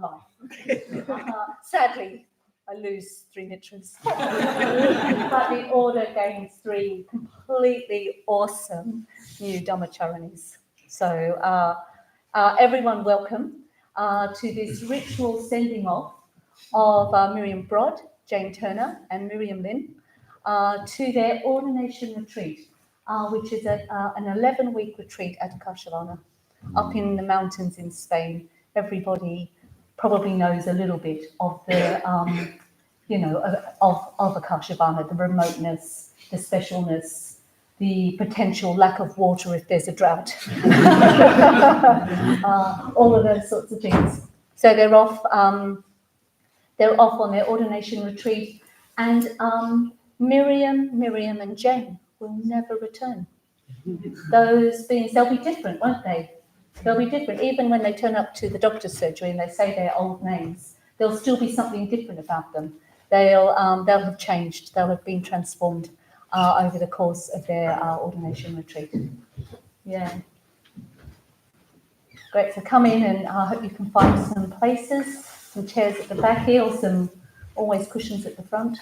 life. Sadly, I lose 3 mitras. But the order gains 3 completely awesome new Dhammacharanis. So everyone welcome to this ritual sending off of Miriam Broad, Jane Turner and Miriam Lynn to their ordination retreat, which is an 11-week retreat at Akashavana up in the mountains in Spain. Everybody probably knows a little bit of the, of Akashavana, the remoteness, the specialness, the potential lack of water if there's a drought, all of those sorts of things. So they're off on their ordination retreat, and Miriam and Jane will never return. Those beings, they'll be different, won't they? They'll be different. Even when they turn up to the doctor's surgery and they say their old names, there'll still be something different about them. They'll have changed. They'll have been transformed over the course of their ordination retreat. Yeah. Great. So come in, and I hope you can find some places, some chairs at the back here, or some always cushions at the front.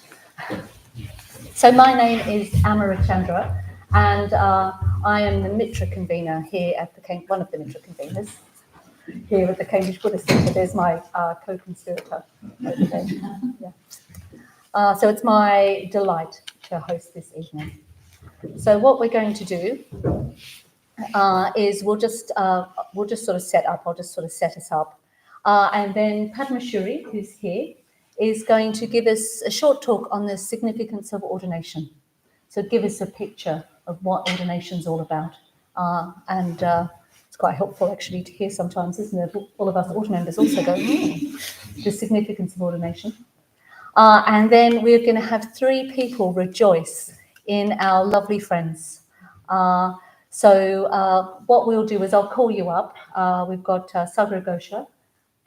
So my name is Amarachandra, and I am the Mitra convener here at one of the Mitra conveners here at the Cambridge Buddhist Centre. There's my co-conspirator over there. Yeah. So it's my delight to host this evening. So what we're going to do is we'll just sort of set up. I'll just sort of set us up, and then Padmashuri, who's here, is going to give us a short talk on the significance of ordination. So give us a picture of what ordination's all about, and it's quite helpful actually to hear sometimes, isn't it? All of us order members also go, the significance of ordination. And then we're going to have 3 people rejoice in our lovely friends. So what we'll do is I'll call you up. We've got Sagar Ghosha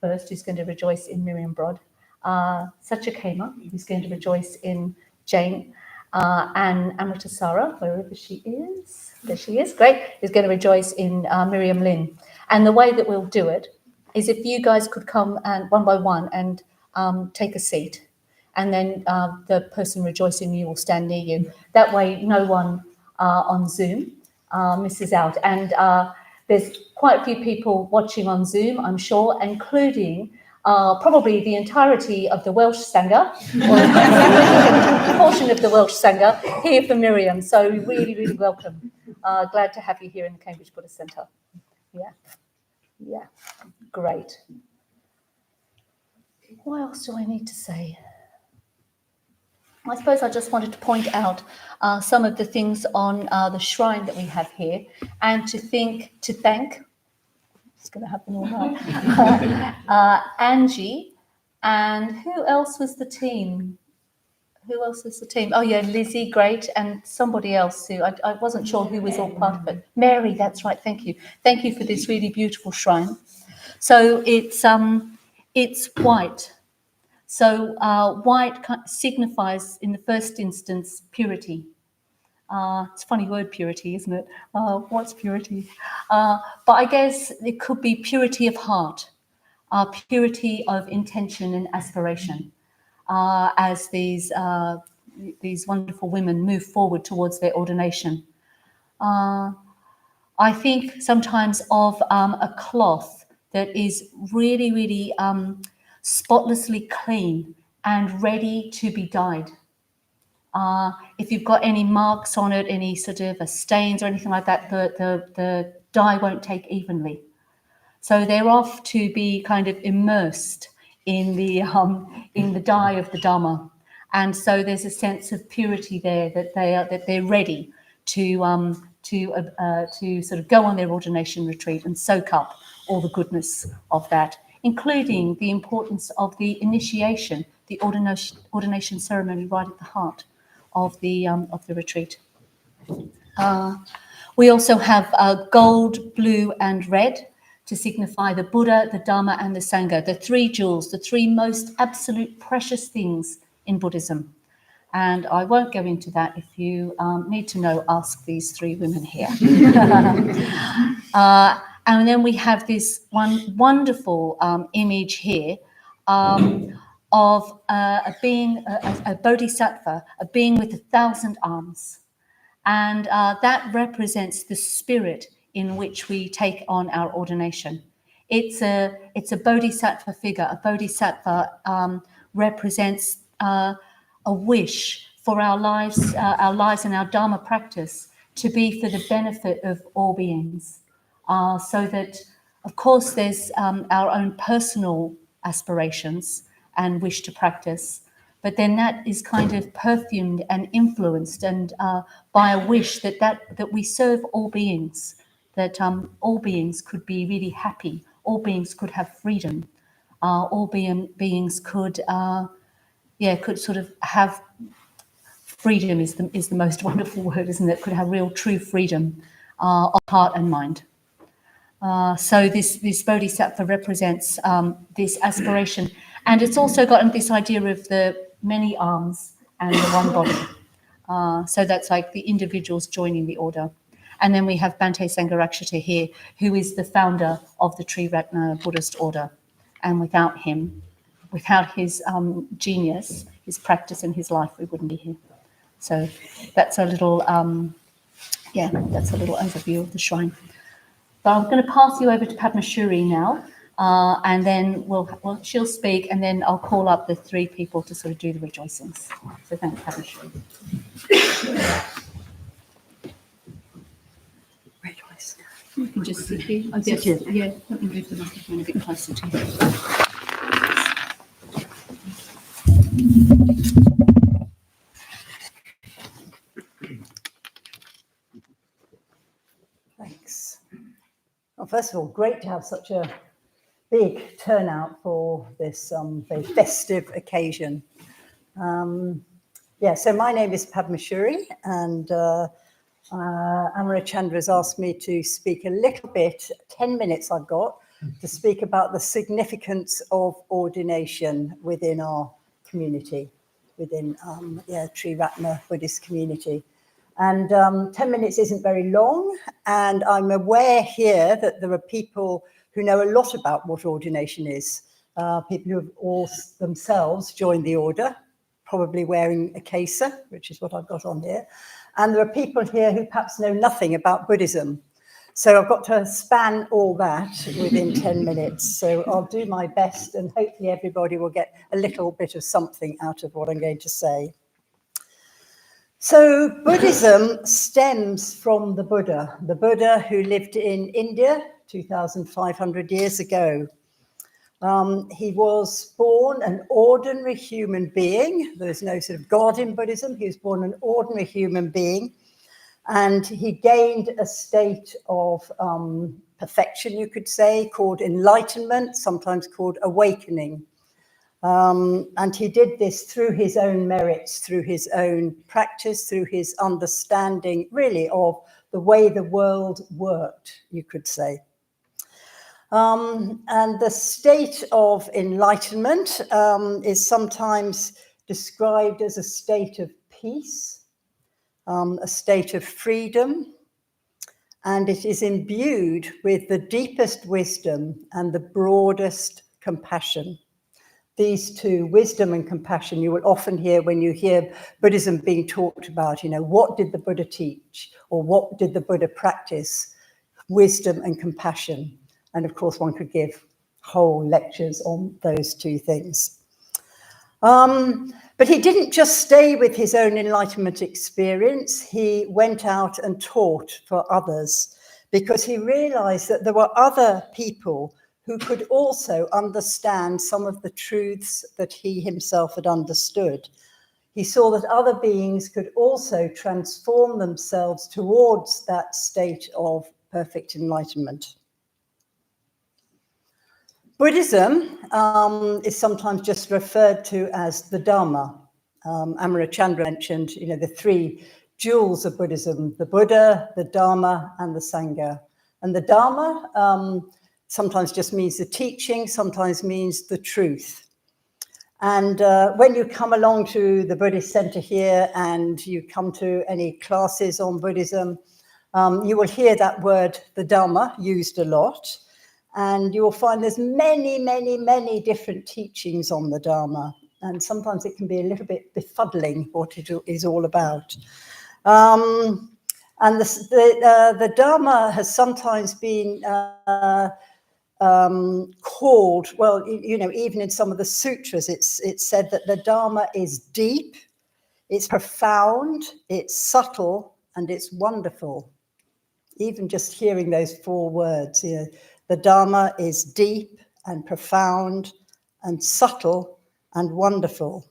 first, who's going to rejoice in Miriam Broad. Satya Kema, who's going to rejoice in Jane. And Amritasara, wherever she is, there she is, great, is going to rejoice in Miriam Lynn. And the way that we'll do it is if you guys could come and one by one and take a seat, and then the person rejoicing you will stand near you. That way no one on Zoom misses out. And there's quite a few people watching on Zoom, I'm sure, including probably the entirety of the Welsh Sangha, or a portion of the Welsh Sangha, here for Miriam. So really, really welcome. Glad to have you here in the Cambridge Buddhist Centre. Yeah, great. What else do I need to say? I suppose I just wanted to point out some of the things on the shrine that we have here, and to thank, it's going to happen all right, Angie, and who else was the team? Oh yeah, Lizzie, great, and somebody else who I wasn't sure who was all part of it. Mary, that's right, thank you. Thank you for this really beautiful shrine. So it's white. So white signifies, in the first instance, purity. It's a funny word, purity, isn't it? What's purity? But I guess it could be purity of heart, purity of intention and aspiration, as these wonderful women move forward towards their ordination. I think sometimes of a cloth that is really, really spotlessly clean and ready to be dyed. If you've got any marks on it, any sort of stains or anything like that, the dye won't take evenly. So they're off to be kind of immersed in the dye of the Dharma, and so there's a sense of purity there, that they're ready to sort of go on their ordination retreat and soak up all the goodness of that, including the importance of the initiation, the ordination ceremony right at the heart of the retreat. We also have gold, blue, and red to signify the Buddha, the Dharma, and the Sangha, the 3 jewels, the 3 most absolute precious things in Buddhism. And I won't go into that. If you need to know, ask these 3 women here. And then we have this one wonderful image here of a being, a bodhisattva, a being with 1,000 arms. And that represents the spirit in which we take on our ordination. It's a bodhisattva figure. A bodhisattva represents a wish for our lives and our Dharma practice to be for the benefit of all beings. So that, of course, there's our own personal aspirations and wish to practice, but then that is kind of perfumed and influenced and by a wish that we serve all beings, that all beings could be really happy, all beings could have freedom, all beings could sort of have freedom is the most wonderful word, isn't it? Could have real true freedom of heart and mind. So this bodhisattva represents this aspiration, and it's also gotten this idea of the many arms and the one body. So that's like the individuals joining the order. And then we have Bhante Sangharakshita here, who is the founder of the Triratna Buddhist order. And without him, without his genius, his practice and his life, we wouldn't be here. So that's a little, that's a little overview of the shrine. But I'm going to pass you over to Padmashuri now, and then she'll speak, and then I'll call up the three people to sort of do the rejoicings. So thanks, Padmashuri. Rejoice. You can just sit here. Oh, yes. Yeah, let me move the microphone a bit closer to you. Thanks. Well, first of all, great to have such a big turnout for this very festive occasion. So my name is Padmashuri, and Amarachandra has asked me to speak a little bit, 10 minutes I've got, to speak about the significance of ordination within our community, within Triratna Buddhist community. And 10 minutes isn't very long, and I'm aware here that there are people who know a lot about what ordination is, people who have all themselves joined the order, probably wearing a kesa, which is what I've got on here, and there are people here who perhaps know nothing about Buddhism. So I've got to span all that within 10 minutes. So I'll do my best, and hopefully everybody will get a little bit of something out of what I'm going to say. So Buddhism stems from the Buddha who lived in India 2,500 years ago. He was born an ordinary human being. There's no sort of God in Buddhism. He was born an ordinary human being, and he gained a state of perfection, you could say, called enlightenment, sometimes called awakening. And he did this through his own merits, through his own practice, through his understanding, really, of the way the world worked, you could say. And the state of enlightenment is sometimes described as a state of peace, a state of freedom, and it is imbued with the deepest wisdom and the broadest compassion. These two, wisdom and compassion, you will often hear when you hear Buddhism being talked about, what did the Buddha teach, or what did the Buddha practice? Wisdom and compassion. And of course, one could give whole lectures on those two things. But he didn't just stay with his own enlightenment experience. He went out and taught for others, because he realized that there were other people who could also understand some of the truths that he himself had understood. He saw that other beings could also transform themselves towards that state of perfect enlightenment. Buddhism is sometimes just referred to as the Dharma. Amarachandra mentioned, the three jewels of Buddhism: the Buddha, the Dharma, and the Sangha. And the Dharma sometimes just means the teaching, sometimes means the truth. And when you come along to the Buddhist Center here and you come to any classes on Buddhism, You will hear that word, the Dharma, used a lot. And you will find there's many, many, many different teachings on the Dharma. And sometimes it can be a little bit befuddling what it is all about. And the Dharma has sometimes been called, well, you know, even in some of the sutras, it's said that the Dharma is deep, it's profound, it's subtle, and it's wonderful. Even just hearing those 4 words, you know, the Dharma is deep and profound and subtle and wonderful.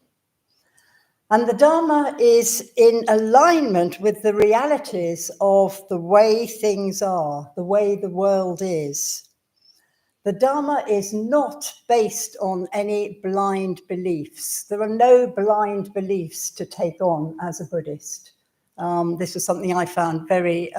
And the Dharma is in alignment with the realities of the way things are, the way the world is. The Dharma is not based on any blind beliefs. There are no blind beliefs to take on as a Buddhist. This was something I found very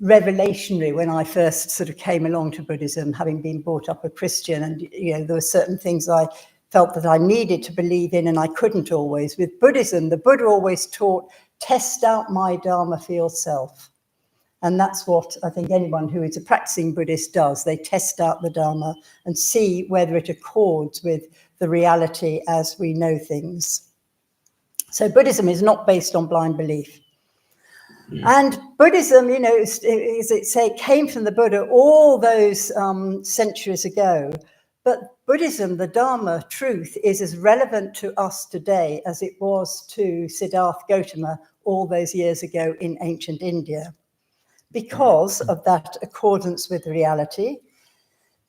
revelationary when I first sort of came along to Buddhism, having been brought up a Christian, and you know, there were certain things I felt that I needed to believe in and I couldn't always. With Buddhism, the Buddha always taught, test out my Dharma for yourself. And that's what I think anyone who is a practicing Buddhist does. They test out the Dharma and see whether it accords with the reality as we know things. So Buddhism is not based on blind belief. And Buddhism, you know, as it say, came from the Buddha all those centuries ago. But Buddhism, the Dharma, truth, is as relevant to us today as it was to Siddhartha Gautama all those years ago in ancient India, because of that accordance with reality,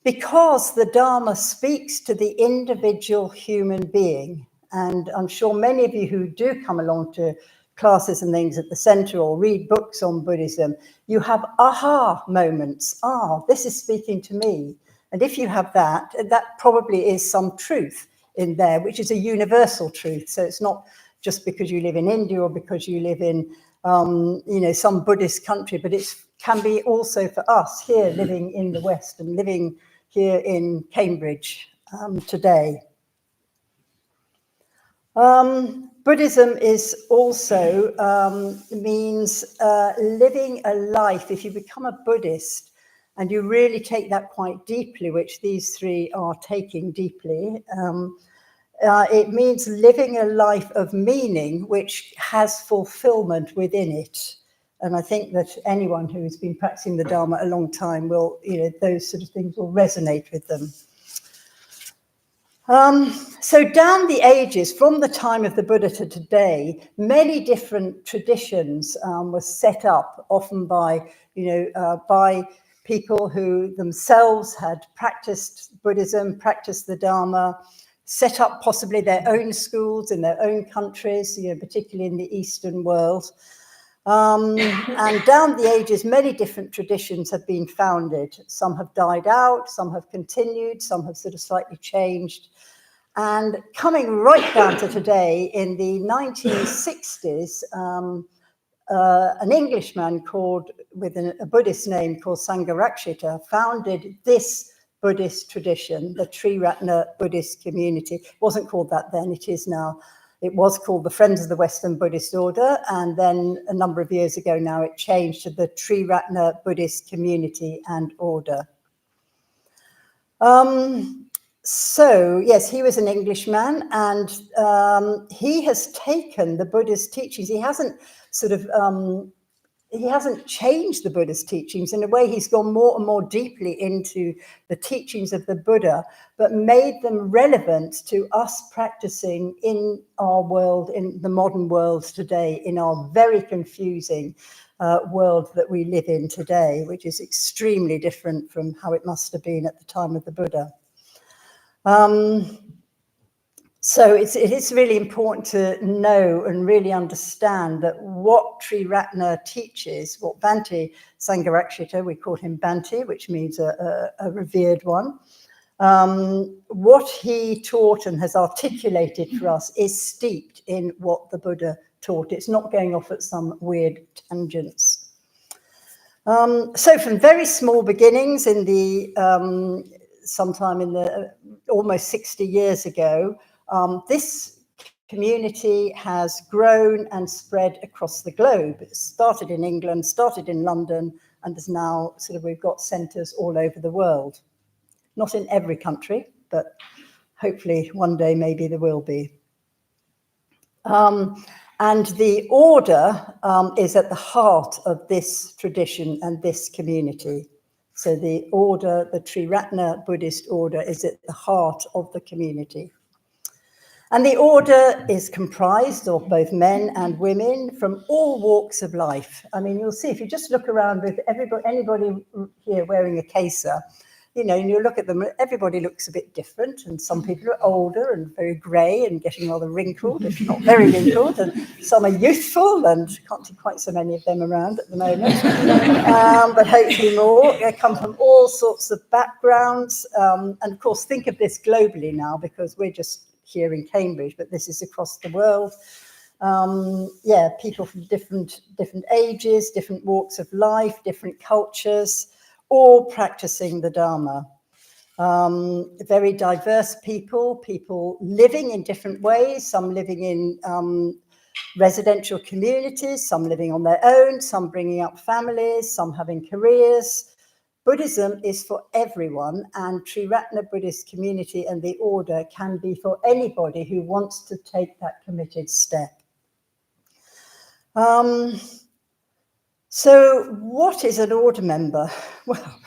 because the Dharma speaks to the individual human being. And I'm sure many of you who do come along to classes and things at the centre or read books on Buddhism, you have aha moments. This is speaking to me. And if you have that, that probably is some truth in there, which is a universal truth. So it's not just because you live in India or because you live in, you know, some Buddhist country, but it can be also for us here living in the West and living here in Cambridge today. Buddhism is also means living a life. If you become a Buddhist and you really take that quite deeply, which these 3 are taking deeply, it means living a life of meaning which has fulfillment within it. And I think that anyone who's been practicing the Dharma a long time will, you know, those sort of things will resonate with them. So down the ages, from the time of the Buddha to today, many different traditions were set up, often by, you know, by people who themselves had practiced Buddhism, practiced the Dharma, set up possibly their own schools in their own countries, you know, particularly in the Eastern world. And down the ages, many different traditions have been founded. Some have died out, some have continued, some have sort of slightly changed. And coming right down to today, in the 1960s, an Englishman called, with a Buddhist name called Sangharakshita, founded this Buddhist tradition, the Triratna Buddhist community. It wasn't called that then, it is now. It was called the Friends of the Western Buddhist Order, and then a number of years ago now it changed to the Triratna Buddhist Community and Order. So, yes, he was an Englishman, and he has taken the Buddha's teachings. He hasn't sort of, he hasn't changed the Buddha's teachings. In a way, he's gone more and more deeply into the teachings of the Buddha, but made them relevant to us practicing in our world, in the modern world today, in our very confusing world that we live in today, which is extremely different from how it must have been at the time of the Buddha. So it is really important to know and really understand that what Triratna teaches, what Bhante Sangharakshita, we call him Bhante, which means a revered one, what he taught and has articulated for us is steeped in what the Buddha taught. It's not going off at some weird tangents. So from very small beginnings in the sometime in the almost 60 years ago, this community has grown and spread across the globe. It started in England, started in London, and is now we've got centres all over the world. Not in every country, but hopefully one day maybe there will be. And the order is at the heart of this tradition and this community. So the order, the Triratna Buddhist order, is at the heart of the community. And the order is comprised of both men and women from all walks of life. I mean, you'll see if you just look around with anybody here wearing a kesa, and you look at them, everybody looks a bit different, and some people are older and very grey and getting rather wrinkled, if not very wrinkled, and some are youthful, and can't see quite so many of them around at the moment, but hopefully more. They come from all sorts of backgrounds, and of course think of this globally now, because we're just here in Cambridge, but this is across the world. People from different ages, different walks of life, different cultures, all practicing the Dharma. Very diverse people living in different ways, some living in residential communities, some living on their own, some bringing up families, some having careers. Buddhism is for everyone, and Triratna Buddhist community and the order can be for anybody who wants to take that committed step. So what is an order member? Well,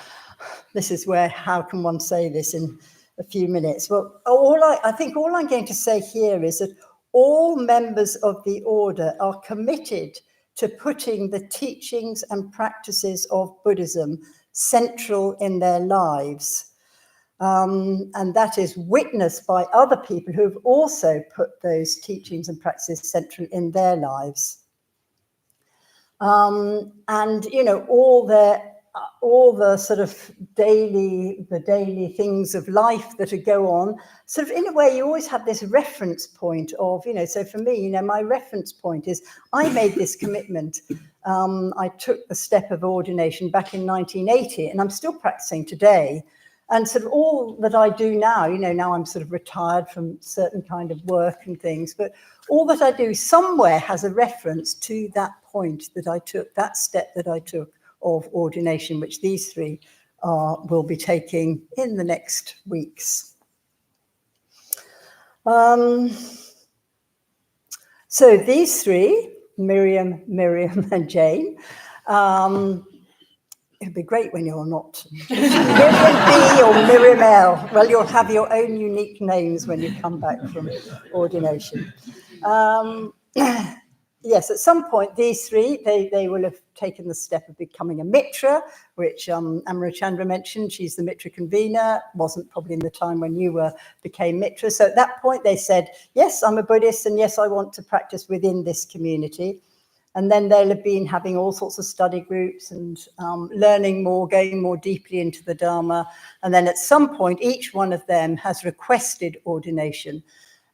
this is where, how can one say this in a few minutes? Well, I think all I'm going to say here is that all members of the order are committed to putting the teachings and practices of Buddhism central in their lives. And that is witnessed by other people who have also put those teachings and practices central in their lives. And all the sort of daily things of life that go on, sort of in a way you always have this reference point of, so for me, my reference point is I made this commitment. I took the step of ordination back in 1980, and I'm still practicing today. And sort of all that I do now, now I'm sort of retired from certain kind of work and things, but all that I do somewhere has a reference to that point that I took, that step that I took of ordination, which these three will be taking in the next weeks. So these three, Miriam, and Jane, it'd be great when you're not Miriam B or Miriam L. Well, you'll have your own unique names when you come back from ordination. Yes, at some point, these three, they will have taken the step of becoming a mitra, which Amarachandra mentioned. She's the mitra convener, wasn't probably in the time when you became mitra. So at that point, they said, yes, I'm a Buddhist, and yes, I want to practice within this community. And then they'll have been having all sorts of study groups and learning more, going more deeply into the Dharma. And then at some point, each one of them has requested ordination.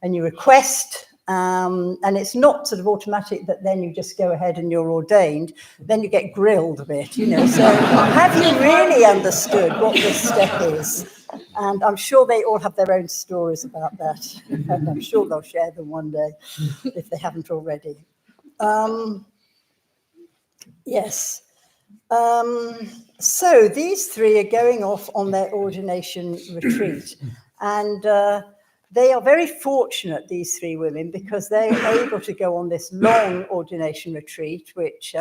And you request, and it's not sort of automatic that then you just go ahead and you're ordained. Then you get grilled a bit, So have you really understood what this step is? And I'm sure they all have their own stories about that. And I'm sure they'll share them one day if they haven't already. Yes. So these three are going off on their ordination retreat, and they are very fortunate, these three women, because they're able to go on this long ordination retreat, which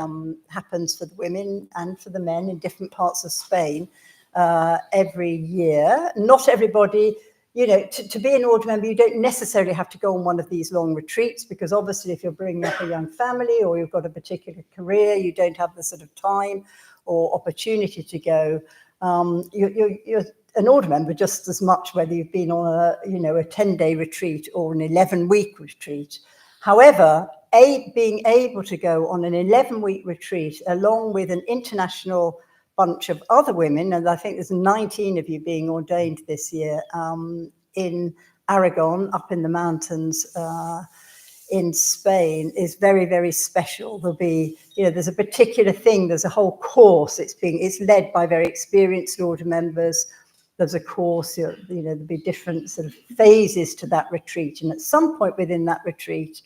happens for the women and for the men in different parts of Spain every year. Not everybody, to be an order member, you don't necessarily have to go on one of these long retreats, because obviously if you're bringing up a young family or you've got a particular career, you don't have the sort of time or opportunity to go. You're an order member just as much whether you've been on a 10-day retreat or an 11-week retreat. However, being able to go on an 11-week retreat along with an international bunch of other women, and I think there's 19 of you being ordained this year in Aragon, up in the mountains in Spain, is very, very special. There'll be, there's a particular thing, there's a whole course. It's led by very experienced order members, there's a course, there'll be different sort of phases to that retreat. And at some point within that retreat,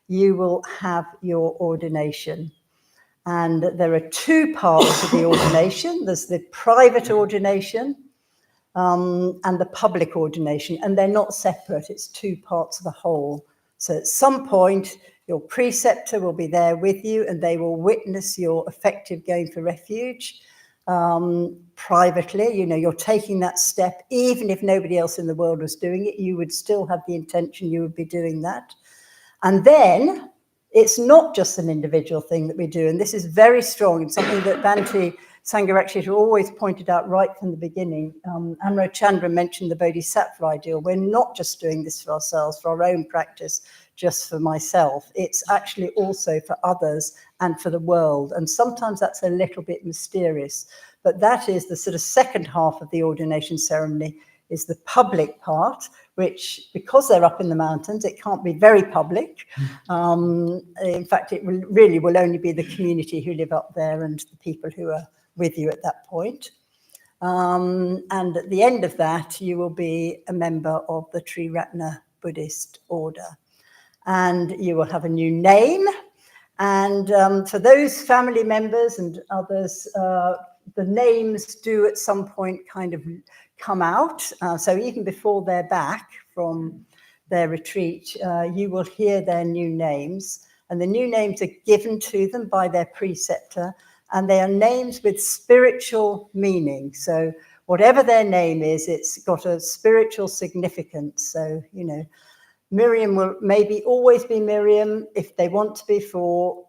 you will have your ordination. And there are two parts to the ordination. There's the private ordination and the public ordination, and they're not separate. It's two parts of the whole. So at some point, your preceptor will be there with you, and they will witness your effective going for refuge privately. You're taking that step. Even if nobody else in the world was doing it, you would still have the intention you would be doing that. And then it's not just an individual thing that we do, and this is very strong and something that Bhante Sangharakshita always pointed out right from the beginning. Amarachandra mentioned the Bodhisattva ideal. We're not just doing this for ourselves, for our own practice, just for myself. It's actually also for others and for the world. And sometimes that's a little bit mysterious, but that is the sort of second half of the ordination ceremony, is the public part, which, because they're up in the mountains, it can't be very public. In fact, it will only be the community who live up there and the people who are with you at that point. And at the end of that, you will be a member of the Triratna Buddhist order. And you will have a new name. And for those family members and others, the names do at some point kind of come out. So even before they're back from their retreat, you will hear their new names. And the new names are given to them by their preceptor. And they are names with spiritual meaning. So whatever their name is, it's got a spiritual significance. So, Miriam will maybe always be Miriam if they want to be for,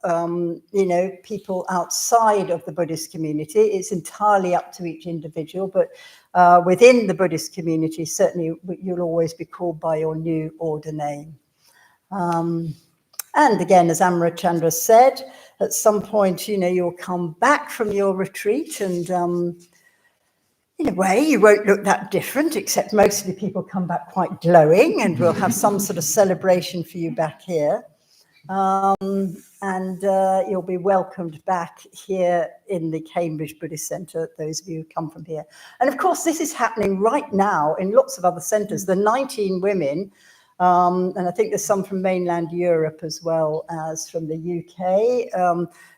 people outside of the Buddhist community. It's entirely up to each individual, but within the Buddhist community, certainly you'll always be called by your new order name. And again, as Amarachandra said, at some point, you'll come back from your retreat and in a way, you won't look that different, except mostly people come back quite glowing, and we'll have some sort of celebration for you back here. And you'll be welcomed back here in the Cambridge Buddhist Centre, those of you who come from here. And of course, this is happening right now in lots of other centres. The 19 women, and I think there's some from mainland Europe as well as from the UK,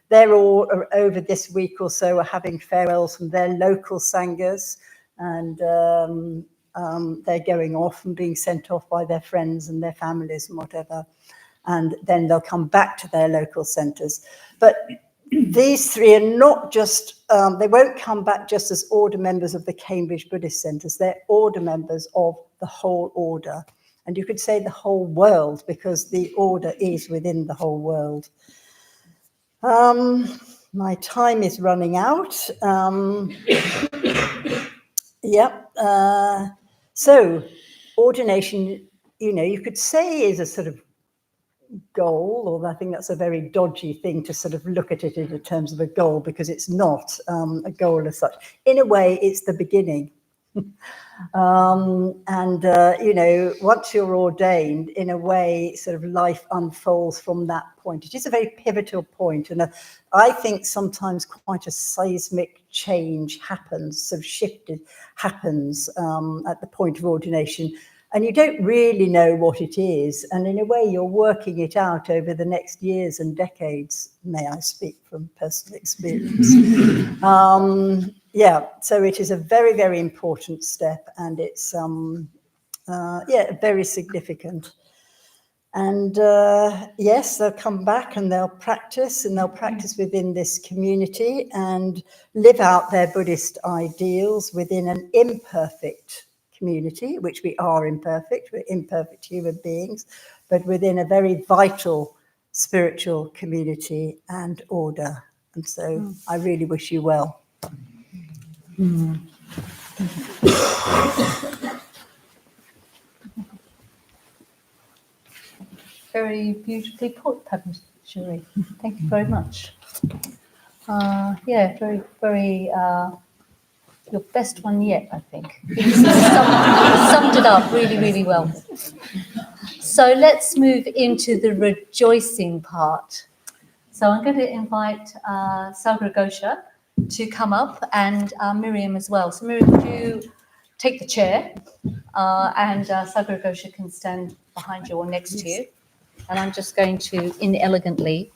they're all over this week or so are having farewells from their local sanghas, and they're going off and being sent off by their friends and their families and whatever. And then they'll come back to their local centres. But these three are not just, they won't come back just as order members of the Cambridge Buddhist Centres. They're order members of the whole order. And you could say the whole world, because the order is within the whole world. My time is running out. So ordination, you could say is a sort of goal, although I think that's a very dodgy thing to sort of look at it in terms of a goal, because it's not a goal as such. In a way, it's the beginning. Once you're ordained, in a way, sort of life unfolds from that point. It is a very pivotal point, and I think sometimes quite a seismic change happens, sort of shifted happens at the point of ordination, and you don't really know what it is, and in a way you're working it out over the next years and decades, may I speak from personal experience. So it is a very, very important step, and it's very significant. And yes, they'll come back and they'll practice within this community and live out their Buddhist ideals within an imperfect community, which we are imperfect, we're imperfect human beings, but within a very vital spiritual community and order. And so I really wish you well. Very beautifully put, Padmashree. Thank you very much. Very, very, your best one yet, I think. You summed it up really, really well. So let's move into the rejoicing part. So I'm going to invite Sagar Ghosha to come up, and Miriam as well. So Miriam, would you take the chair, and Sagaragosha can stand behind you or next to you. And I'm just going to inelegantly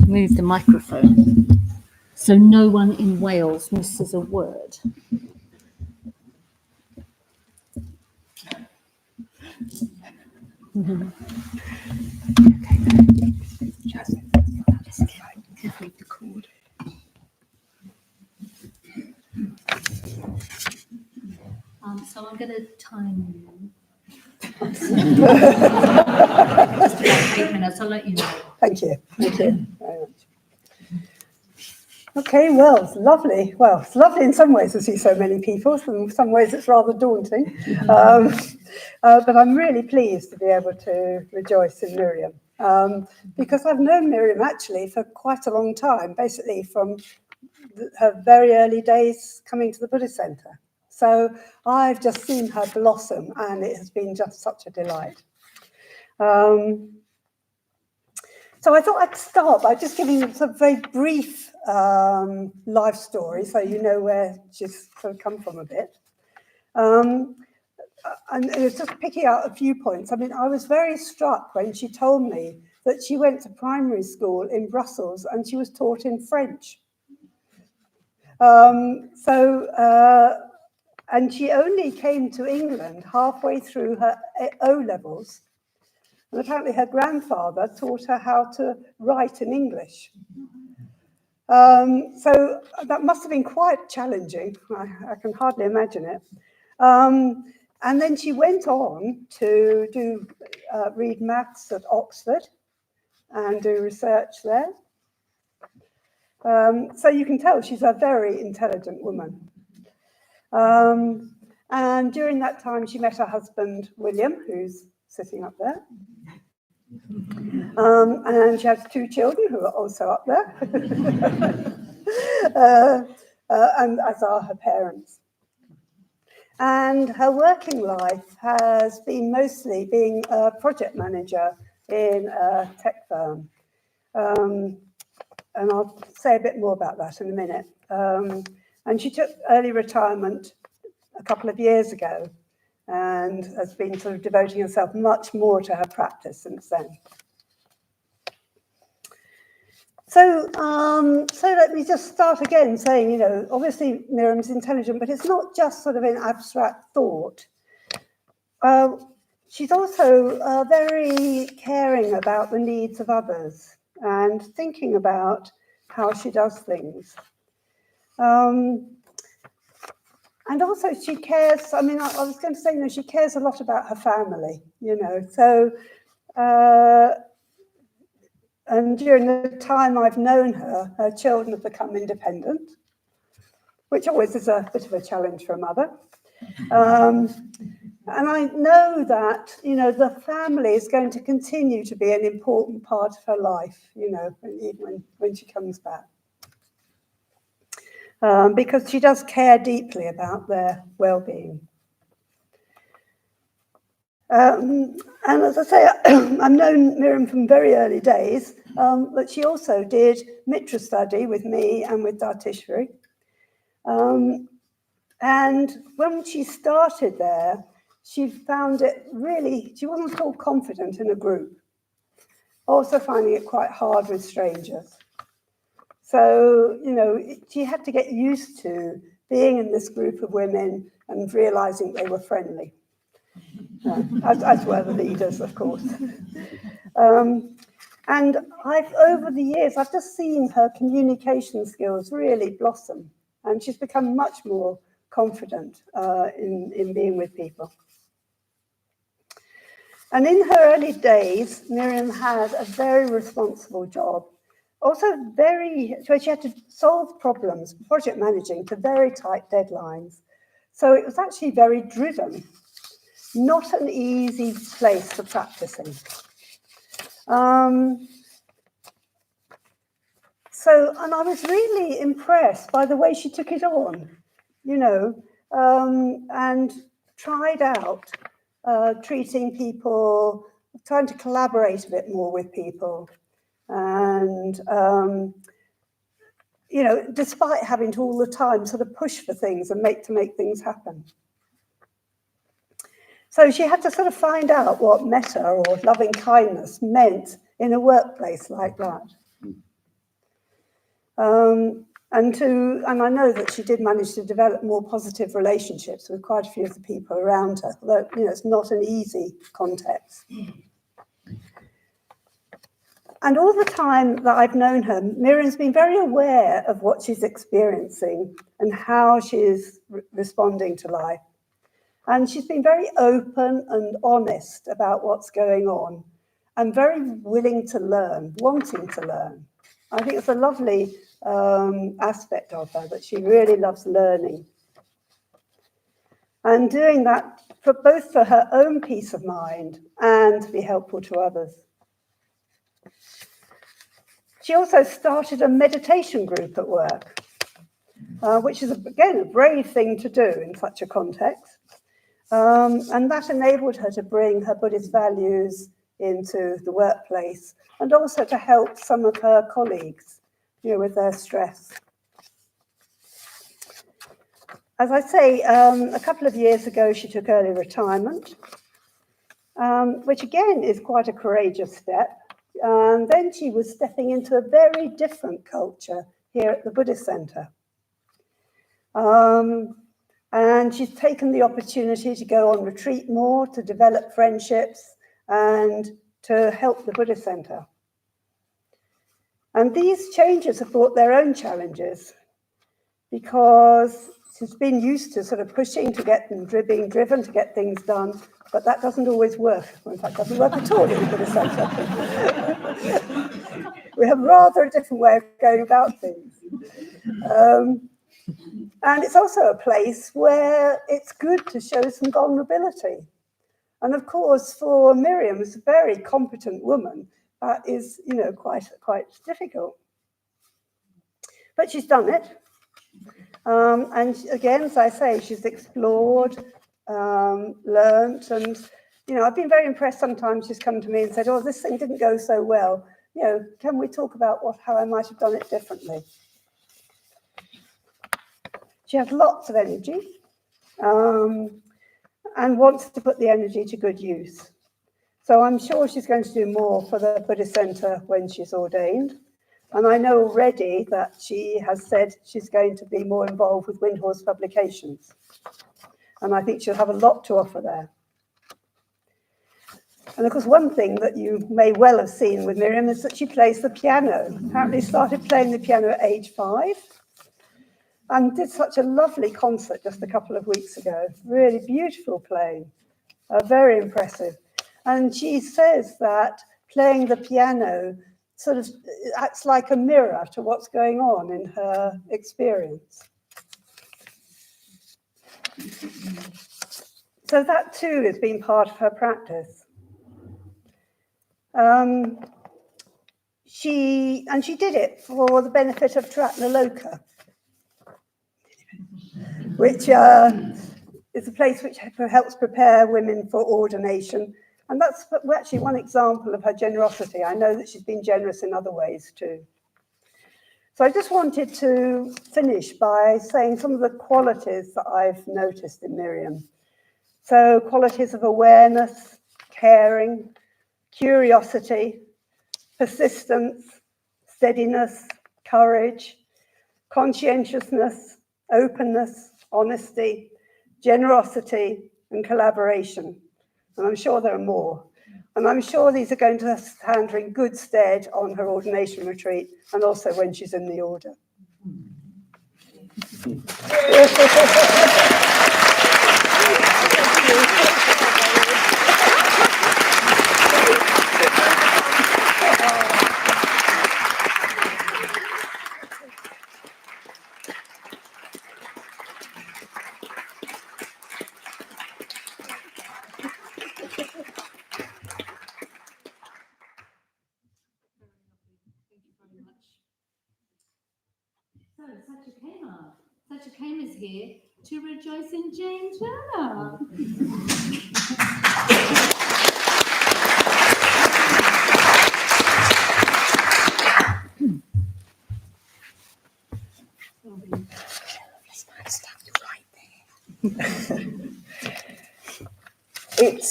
move the microphone so no one in Wales misses a word. So I'm going to time you. Just about 8 minutes, I'll let you know. Thank you. Thank you very much. Okay, well, it's lovely. Well, it's lovely in some ways to see so many people. In some ways, it's rather daunting. But I'm really pleased to be able to rejoice in Miriam, because I've known Miriam actually for quite a long time, basically from her very early days coming to the Buddhist Centre. So I've just seen her blossom, and it has been just such a delight. So I thought I'd start by just giving you a very brief life story, so you know where she's sort of come from a bit. And it's just picking out a few points. I mean, I was very struck when she told me that she went to primary school in Brussels and she was taught in French. And she only came to England halfway through her O-levels. And apparently her grandfather taught her how to write in English. So that must have been quite challenging. I can hardly imagine it. And then she went on to read maths at Oxford and do research there. So you can tell she's a very intelligent woman. And during that time, she met her husband, William, who's sitting up there. And she has 2 children who are also up there, and as are her parents. And her working life has been mostly being a project manager in a tech firm. And I'll say a bit more about that in a minute. And she took early retirement a couple of years ago and has been sort of devoting herself much more to her practice since then. So let me just start again saying, you know, obviously Miriam's intelligent, but it's not just sort of an abstract thought. She's also very caring about the needs of others and thinking about how she does things. And also she cares, I mean, I was going to say, you know, she cares a lot about her family, you know, so, and during the time I've known her, her children have become independent, which always is a bit of a challenge for a mother. And I know that, you know, the family is going to continue to be an important part of her life, you know, even when she comes back. Because she does care deeply about their well-being. And as I say, I've known Miriam from very early days, but she also did Mitra study with me and with Dartishvari. And when she started there, she found it really, she wasn't at all confident in a group, also finding it quite hard with strangers. So, you know, she had to get used to being in this group of women and realizing they were friendly, as were the leaders, of course. And over the years, I've just seen her communication skills really blossom, and she's become much more confident in being with people. And in her early days, Miriam had a very responsible job. Also so she had to solve problems, project managing to very tight deadlines. So it was actually very driven, not an easy place for practicing. And I was really impressed by the way she took it on, you know, and tried out treating people, trying to collaborate a bit more with people. And, you know, despite having to all the time sort of push for things and make things happen. So she had to sort of find out what metta or loving kindness meant in a workplace like that. And I know that she did manage to develop more positive relationships with quite a few of the people around her, although, you know, it's not an easy context. And all the time that I've known her, Miriam's been very aware of what she's experiencing and how she is responding to life. And she's been very open and honest about what's going on and very willing to learn, wanting to learn. I think it's a lovely aspect of her, that she really loves learning. And doing that both for her own peace of mind and to be helpful to others. She also started a meditation group at work, which is, again, a brave thing to do in such a context. And that enabled her to bring her Buddhist values into the workplace and also to help some of her colleagues, you know, with their stress. As I say, a couple of years ago, she took early retirement, which again is quite a courageous step. And then she was stepping into a very different culture here at the Buddhist Centre. And she's taken the opportunity to go on retreat more, to develop friendships, and to help the Buddhist Centre. And these changes have brought their own challenges, because she's been used to sort of pushing to get them, being driven to get things done, but that doesn't always work. In fact, it doesn't work at all in the Buddhist Centre. We have rather a different way of going about things. And it's also a place where it's good to show some vulnerability. And of course, for Miriam, who's a very competent woman, that is, you know, quite difficult. But she's done it. And again, as I say, she's explored, learnt, and, you know, I've been very impressed. Sometimes she's come to me and said, oh, this thing didn't go so well. You know, can we talk about how I might have done it differently? She has lots of energy and wants to put the energy to good use. So I'm sure she's going to do more for the Buddhist Centre when she's ordained. And I know already that she has said she's going to be more involved with Windhorse Publications. And I think she'll have a lot to offer there. And of course, one thing that you may well have seen with Miriam is that she plays the piano. Apparently started playing the piano at age 5 and did such a lovely concert just a couple of weeks ago. Really beautiful playing, very impressive. And she says that playing the piano sort of acts like a mirror to what's going on in her experience. So that too has been part of her practice. She did it for the benefit of Tratnaloka, which is a place which helps prepare women for ordination. And that's actually one example of her generosity. I know that she's been generous in other ways too. So I just wanted to finish by saying some of the qualities that I've noticed in Miriam. So qualities of awareness, caring, curiosity, persistence, steadiness, courage, conscientiousness, openness, honesty, generosity, and collaboration. And I'm sure there are more. And I'm sure these are going to stand her in good stead on her ordination retreat and also when she's in the order. Sajikema is here to rejoice in Jane Turner.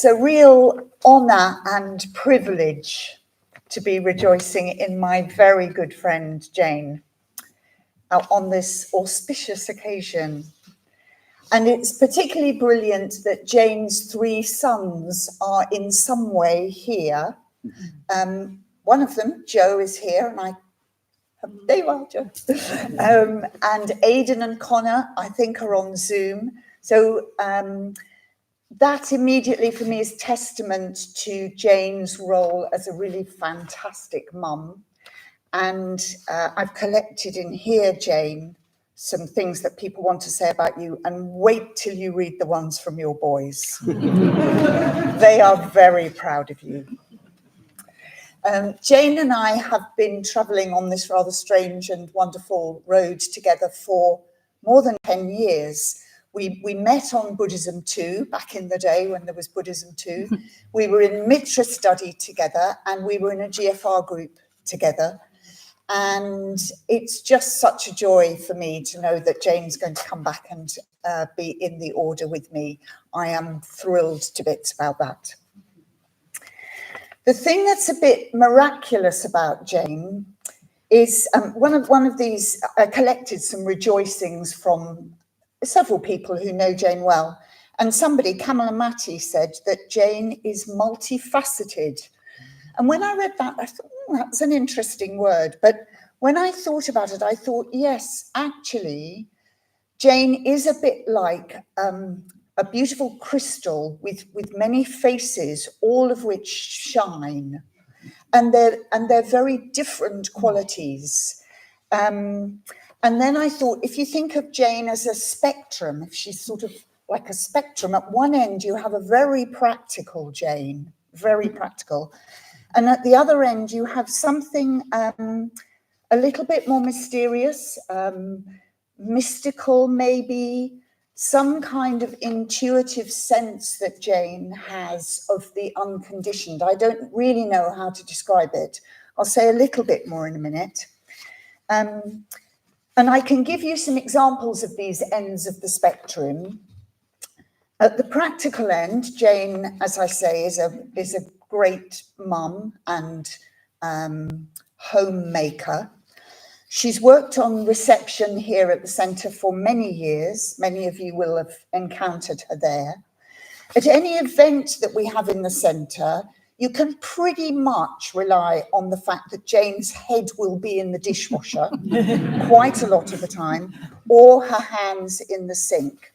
It's a real honour and privilege to be rejoicing in my very good friend Jane on this auspicious occasion. And it's particularly brilliant that Jane's 3 sons are in some way here. One of them, Joe, is here, and there you are, Joe. And Aidan and Connor, I think, are on Zoom. So that immediately for me is testament to Jane's role as a really fantastic mum. And I've collected in here, Jane, some things that people want to say about you, and wait till you read the ones from your boys. They are very proud of you. Jane and I have been travelling on this rather strange and wonderful road together for more than 10 years. We met on Buddhism 2 back in the day when there was Buddhism 2. We were in Mitra study together, and we were in a GFR group together. And it's just such a joy for me to know that Jane's going to come back and be in the order with me. I am thrilled to bits about that. The thing that's a bit miraculous about Jane is one of these, I collected some rejoicings from several people who know Jane well. And somebody, Kamala Matty, said that Jane is multifaceted. And when I read that, I thought, that's an interesting word. But when I thought about it, I thought, yes, actually, Jane is a bit like a beautiful crystal with many faces, all of which shine. And they're very different qualities. And then I thought, if you think of Jane as a spectrum, if she's sort of like a spectrum, at one end you have a very practical Jane, very practical. And at the other end you have something a little bit more mysterious, mystical maybe, some kind of intuitive sense that Jane has of the unconditioned. I don't really know how to describe it. I'll say a little bit more in a minute. And I can give you some examples of these ends of the spectrum. At the practical end, Jane, as I say, is a great mum and homemaker. She's worked on reception here at the centre for many years. Many of you will have encountered her there. At any event that we have in the centre, you can pretty much rely on the fact that Jane's head will be in the dishwasher quite a lot of the time, or her hands in the sink.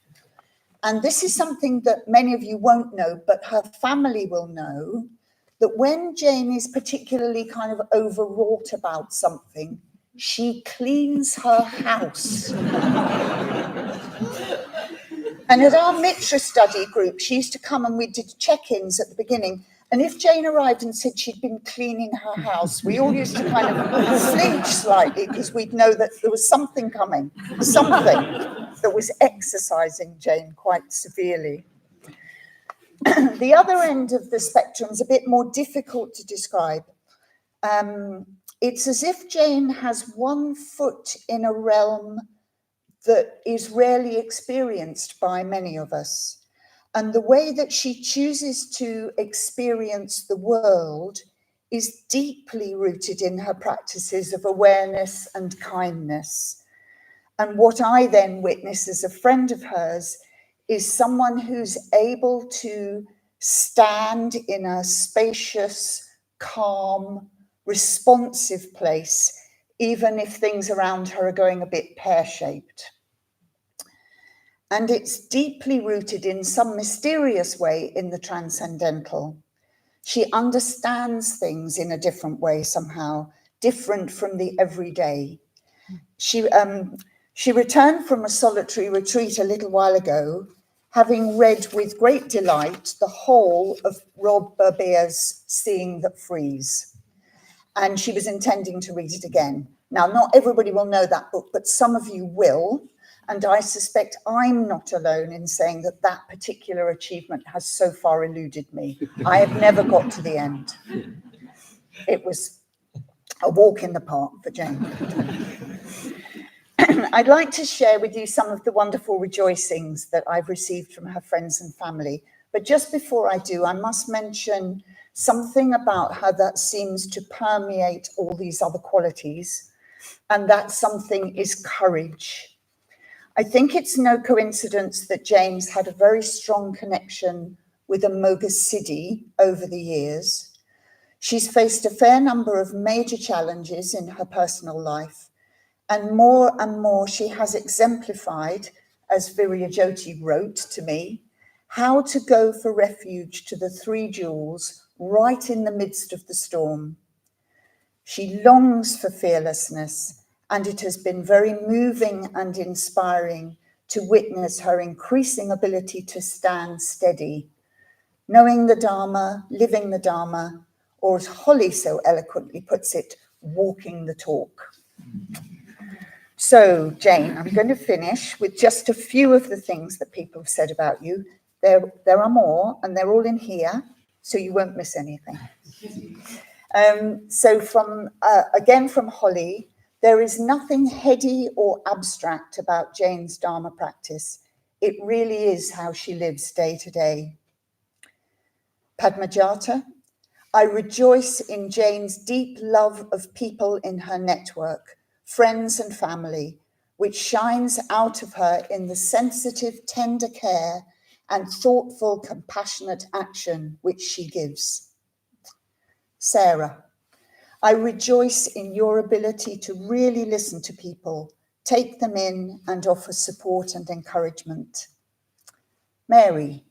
And this is something that many of you won't know, but her family will know, that when Jane is particularly kind of overwrought about something, she cleans her house. And at our Mitra study group, she used to come and we did check-ins at the beginning. And if Jane arrived and said she'd been cleaning her house, we all used to kind of flinch slightly because we'd know that there was something coming, something that was exercising Jane quite severely. The other end of the spectrum is a bit more difficult to describe. It's as if Jane has one foot in a realm that is rarely experienced by many of us. And the way that she chooses to experience the world is deeply rooted in her practices of awareness and kindness. And what I then witness as a friend of hers is someone who's able to stand in a spacious, calm, responsive place, even if things around her are going a bit pear-shaped. And it's deeply rooted in some mysterious way in the transcendental. She understands things in a different way somehow, different from the everyday. She returned from a solitary retreat a little while ago, having read with great delight the whole of Rob Berbeer's Seeing That Frees. And she was intending to read it again. Now, not everybody will know that book, but some of you will. And I suspect I'm not alone in saying that that particular achievement has so far eluded me. I have never got to the end. It was a walk in the park for Jane. I'd like to share with you some of the wonderful rejoicings that I've received from her friends and family. But just before I do, I must mention something about how that seems to permeate all these other qualities, and that something is courage. I think it's no coincidence that James had a very strong connection with Amoga City over the years. She's faced a fair number of major challenges in her personal life, and more she has exemplified, as Virya Jyoti wrote to me, how to go for refuge to the Three Jewels right in the midst of the storm. She longs for fearlessness, and it has been very moving and inspiring to witness her increasing ability to stand steady, knowing the Dharma, living the Dharma, or as Holly so eloquently puts it, walking the talk. So, Jane, I'm going to finish with just a few of the things that people have said about you. There are more, and they're all in here, so you won't miss anything. So again from Holly, there is nothing heady or abstract about Jane's Dharma practice. It really is how she lives day to day. Padmajata, I rejoice in Jane's deep love of people in her network, friends and family, which shines out of her in the sensitive, tender care and thoughtful, compassionate action which she gives. Sarah, I rejoice in your ability to really listen to people, take them in and offer support and encouragement. Mary,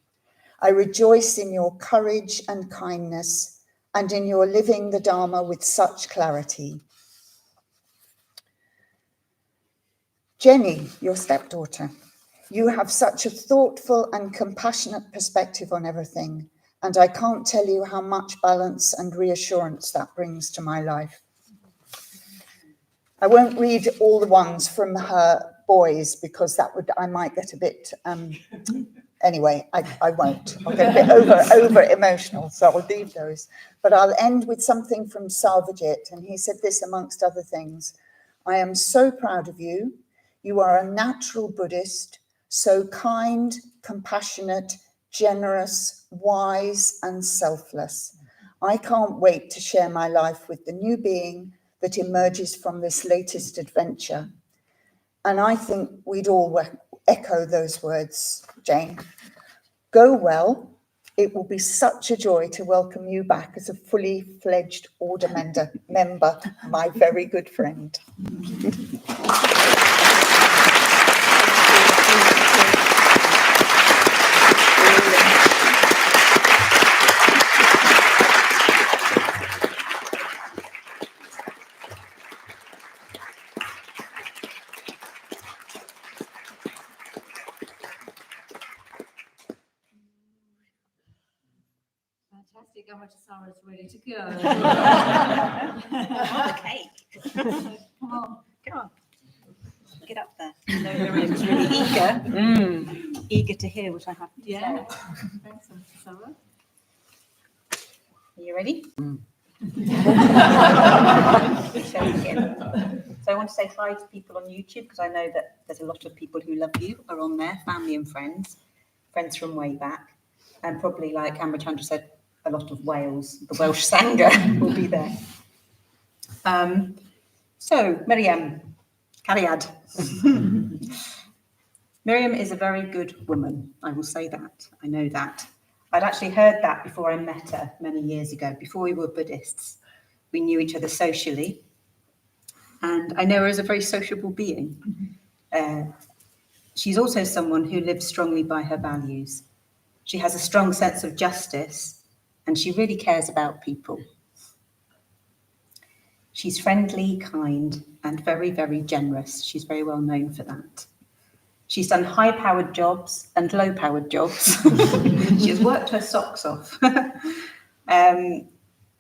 I rejoice in your courage and kindness and in your living the Dharma with such clarity. Jenny, your stepdaughter, you have such a thoughtful and compassionate perspective on everything, and I can't tell you how much balance and reassurance that brings to my life. I won't read all the ones from her boys because I might get a bit, anyway, I won't. I'll get a bit over emotional, so I'll leave those. But I'll end with something from Sarvajit, and he said this amongst other things. I am so proud of you. You are a natural Buddhist, so kind, compassionate, generous, wise, and selfless. I can't wait to share my life with the new being that emerges from this latest adventure. And I think we'd all echo those words, Jane. Go well. It will be such a joy to welcome you back as a fully fledged order member, my very good friend. Fantastic. Amritasara is ready to go. Okay. Come on. Get up there. I know Miriam's really eager to hear what I have to say. Thanks, Amritasara. Are you ready? Shall we begin? So I want to say hi to people on YouTube because I know that there's a lot of people who love you are on there, family and friends from way back, and probably like Amrichandra said, a lot of Wales, the Welsh Sangha will be there. So Miriam, Cariad. Miriam is a very good woman. I will say that. I know that. I'd actually heard that before I met her many years ago, before we were Buddhists. We knew each other socially. And I know her as a very sociable being. She's also someone who lives strongly by her values. She has a strong sense of justice, and she really cares about people. She's friendly, kind, and very, very generous. She's very well known for that. She's done high-powered jobs and low-powered jobs. She has worked her socks off.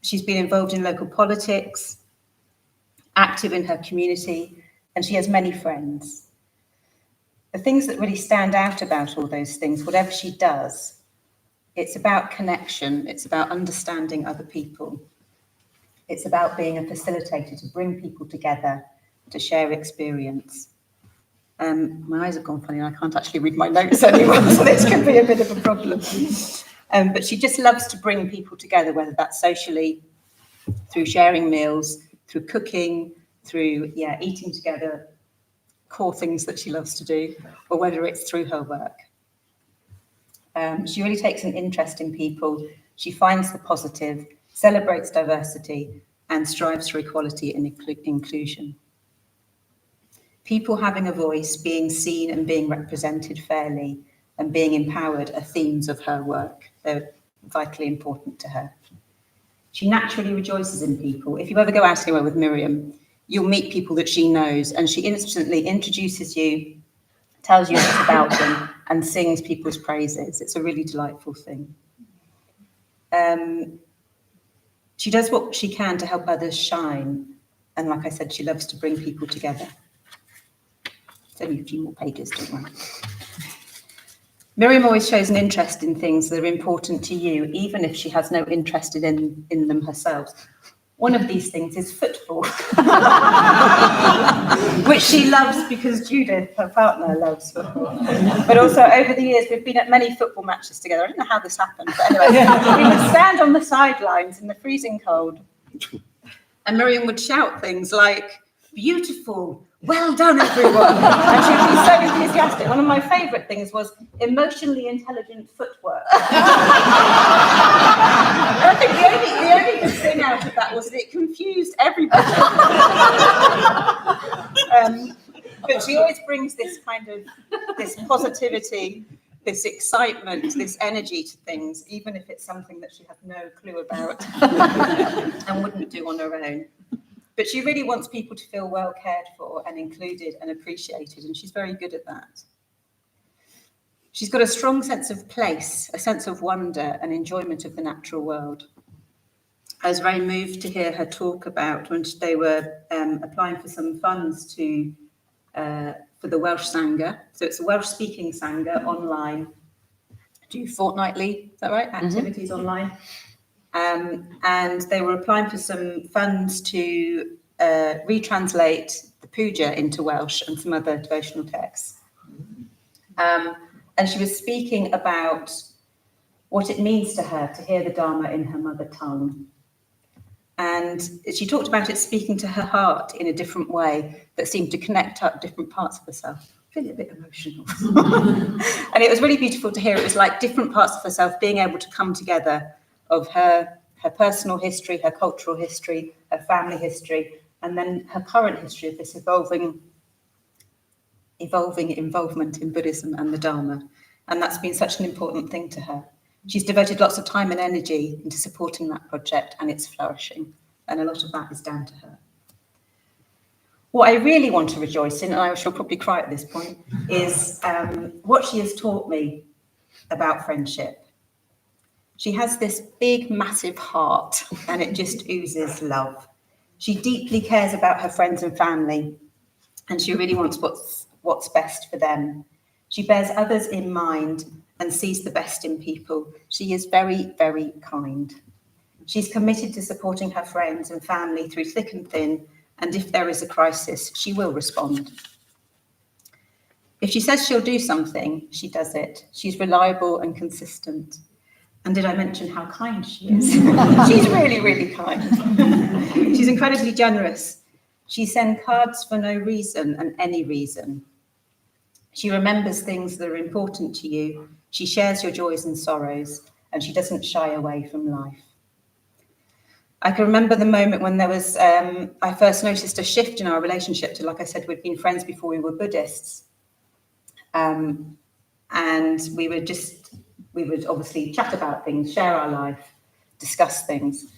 She's been involved in local politics, active in her community, and she has many friends. The things that really stand out about all those things, whatever she does, it's about connection, it's about understanding other people. It's about being a facilitator to bring people together, to share experience. My eyes have gone funny and I can't actually read my notes anymore, so this could be a bit of a problem. But she just loves to bring people together, whether that's socially, through sharing meals, through cooking, through eating together, core things that she loves to do, or whether it's through her work. She really takes an interest in people. She finds the positive, celebrates diversity, and strives for equality and inclusion. People having a voice, being seen and being represented fairly, and being empowered are themes of her work. They're vitally important to her. She naturally rejoices in people. If you ever go out anywhere with Miriam, you'll meet people that she knows, and she instantly introduces you, tells you a bit about them, and sings people's praises. It's a really delightful thing. She does what she can to help others shine. And like I said, she loves to bring people together. It's only a few more pages, don't worry. Miriam always shows an interest in things that are important to you, even if she has no interest in them herself. One of these things is football, which she loves because Judith, her partner, loves football. But also over the years, we've been at many football matches together. I don't know how this happened, but anyway, we would stand on the sidelines in the freezing cold, and Miriam would shout things like, "Beautiful, well done, everyone." And she would be so enthusiastic. One of my favourite things was emotionally intelligent footwork. I think the only good thing out of that was that it confused everybody. But she always brings this kind of, this positivity, this excitement, this energy to things, even if it's something that she has no clue about and wouldn't do on her own. But she really wants people to feel well cared for and included and appreciated, and she's very good at that. She's got a strong sense of place, a sense of wonder and enjoyment of the natural world. I was very moved to hear her talk about when they were applying for some funds for the Welsh Sangha. So it's a Welsh-speaking Sangha online, do fortnightly, is that right? Activities online. And they were applying for some funds to retranslate the puja into Welsh and some other devotional texts. And she was speaking about what it means to her to hear the Dharma in her mother tongue. And she talked about it speaking to her heart in a different way that seemed to connect up different parts of herself. I feel a bit emotional. And it was really beautiful to hear. It was like different parts of herself being able to come together, of her personal history, her cultural history, her family history, and then her current history of this evolving involvement in Buddhism and the Dharma. And that's been such an important thing to her. She's devoted lots of time and energy into supporting that project, and it's flourishing. And a lot of that is down to her. What I really want to rejoice in, and I shall probably cry at this point, is what she has taught me about friendship. She has this big, massive heart, and it just oozes love. She deeply cares about her friends and family, and she really wants what's best for them. She bears others in mind and sees the best in people. She is very, very kind. She's committed to supporting her friends and family through thick and thin, and if there is a crisis, she will respond. If she says she'll do something, she does it. She's reliable and consistent. And did I mention how kind she is? She's really, really kind. She's incredibly generous. She sends cards for no reason and any reason. She remembers things that are important to you. She shares your joys and sorrows, and she doesn't shy away from life. I can remember the moment when there was, I first noticed a shift in our relationship to, like I said, we'd been friends before we were Buddhists. And we would obviously chat about things, share our life, discuss things.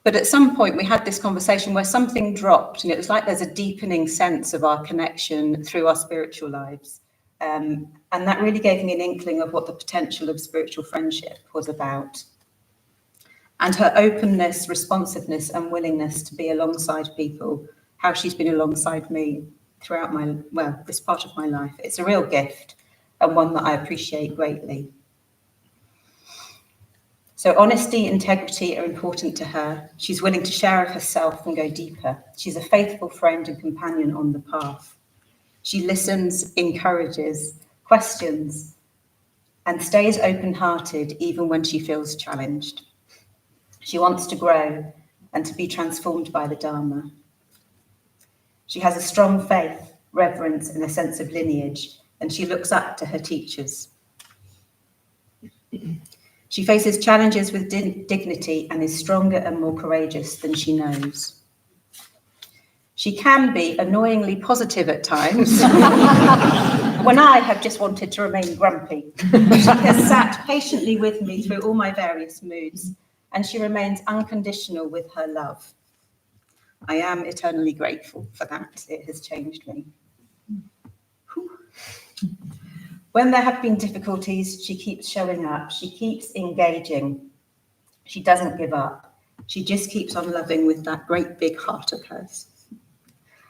But at some point we had this conversation where something dropped, and it was like there's a deepening sense of our connection through our spiritual lives. And that really gave me an inkling of what the potential of spiritual friendship was about. And her openness, responsiveness, and willingness to be alongside people, how she's been alongside me throughout this part of my life. It's a real gift, and one that I appreciate greatly. So honesty, integrity are important to her. She's willing to share of herself and go deeper. She's a faithful friend and companion on the path. She listens, encourages, questions, and stays open-hearted even when she feels challenged. She wants to grow and to be transformed by the Dharma. She has a strong faith, reverence, and a sense of lineage, and she looks up to her teachers. She faces challenges with dignity and is stronger and more courageous than she knows. She can be annoyingly positive at times when I have just wanted to remain grumpy. She has sat patiently with me through all my various moods, and she remains unconditional with her love. I am eternally grateful for that. It has changed me. Whew. When there have been difficulties, she keeps showing up. She keeps engaging. She doesn't give up. She just keeps on loving with that great big heart of hers.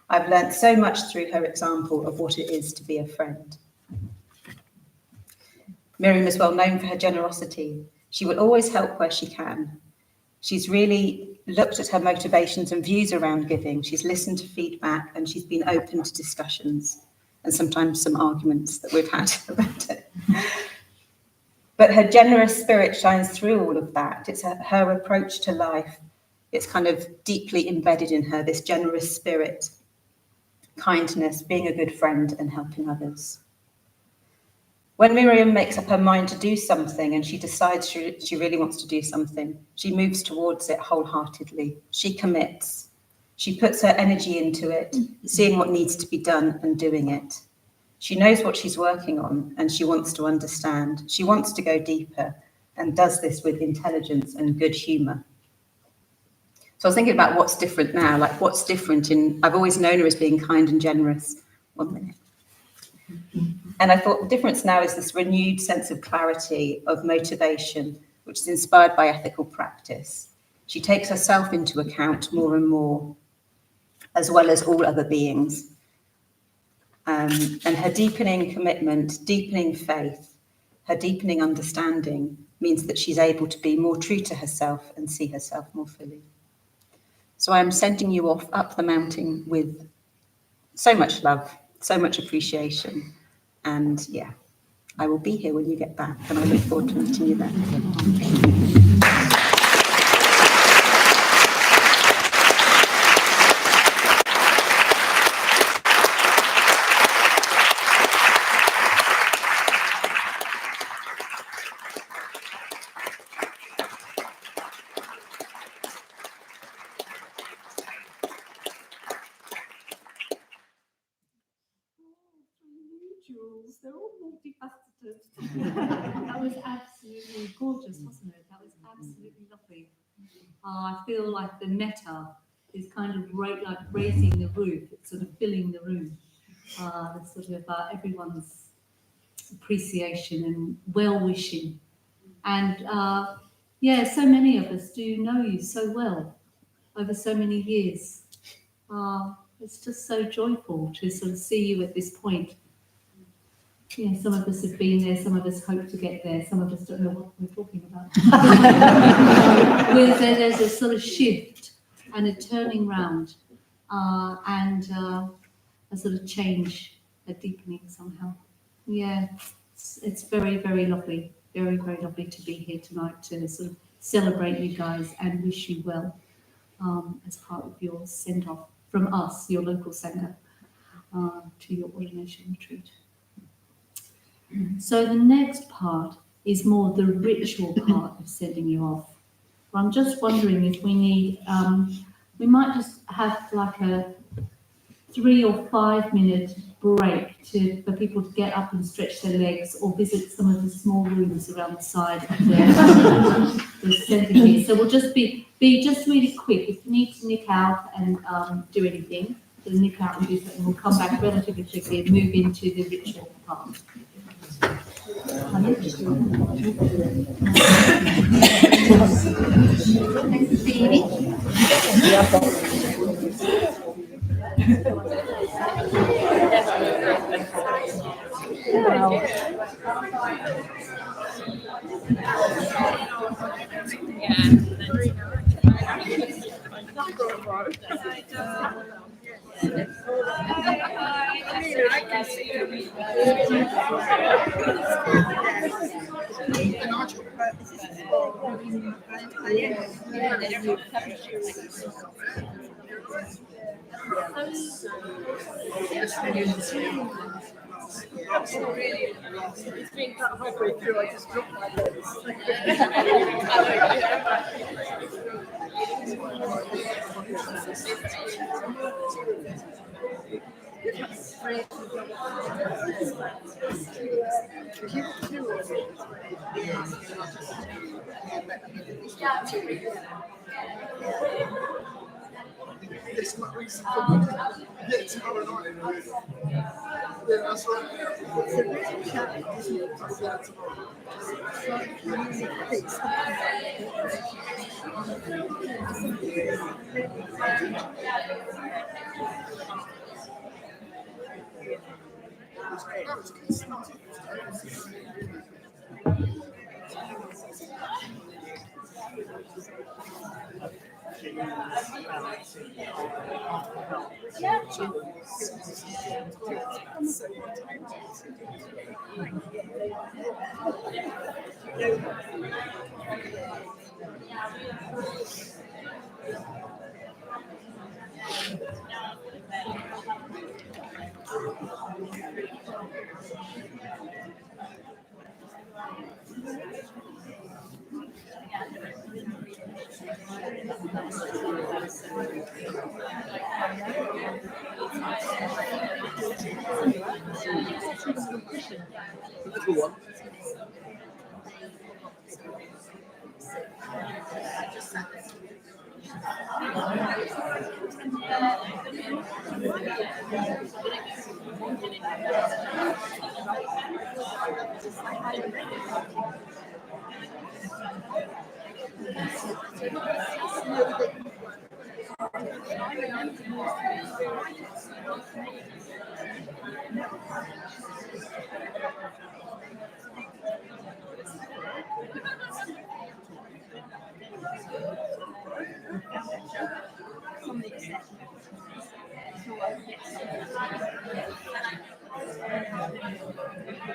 I've learnt so much through her example of what it is to be a friend. Miriam is well known for her generosity. She will always help where she can. She's really looked at her motivations and views around giving. She's listened to feedback and she's been open to discussions and sometimes some arguments that we've had about it. But her generous spirit shines through all of that. It's her approach to life. It's kind of deeply embedded in her, this generous spirit, kindness, being a good friend and helping others. When Miriam makes up her mind to do something and she decides she really wants to do something, she moves towards it wholeheartedly. She commits. She puts her energy into it, seeing what needs to be done and doing it. She knows what she's working on and she wants to understand. She wants to go deeper and does this with intelligence and good humour. So I was thinking about what's different now, like what's different I've always known her as being kind and generous. 1 minute. And I thought the difference now is this renewed sense of clarity, of motivation, which is inspired by ethical practice. She takes herself into account more and more, as well as all other beings. And her deepening commitment, deepening faith, her deepening understanding means that she's able to be more true to herself and see herself more fully. So I'm sending you off up the mountain with so much love, so much appreciation. And yeah, I will be here when you get back and I look forward to meeting you then. They're all multifaceted. That was absolutely gorgeous, wasn't it? That was absolutely lovely. I feel like the metta is kind of like raising the roof, it's sort of filling the room. The sort of everyone's appreciation and well-wishing. And yeah, so many of us do know you so well over so many years. It's just so joyful to sort of see you at this point. Yeah, some of us have been there, some of us hope to get there, some of us don't know what we're talking about. There's a sort of shift and a turning round and a sort of change, a deepening somehow. Yeah, it's very, very lovely, very, very lovely to be here tonight to sort of celebrate you guys and wish you well as part of your send-off from us, your local Sangha, to your ordination retreat. So the next part is more the ritual part of sending you off. I'm just wondering if we need, we might just have like a 3 or 5 minute break for people to get up and stretch their legs or visit some of the small rooms around the side of the centre here. So we'll just be just really quick. If you need to nick out and do anything, then nick out and do something. We'll come back relatively quickly and move into the ritual part. It's been cut halfway through, I just dropped my notes. It's not recent. Yeah, tomorrow night. Yeah, that's right. It's a real challenge, isn't it? Yeah, tomorrow. It's like really fix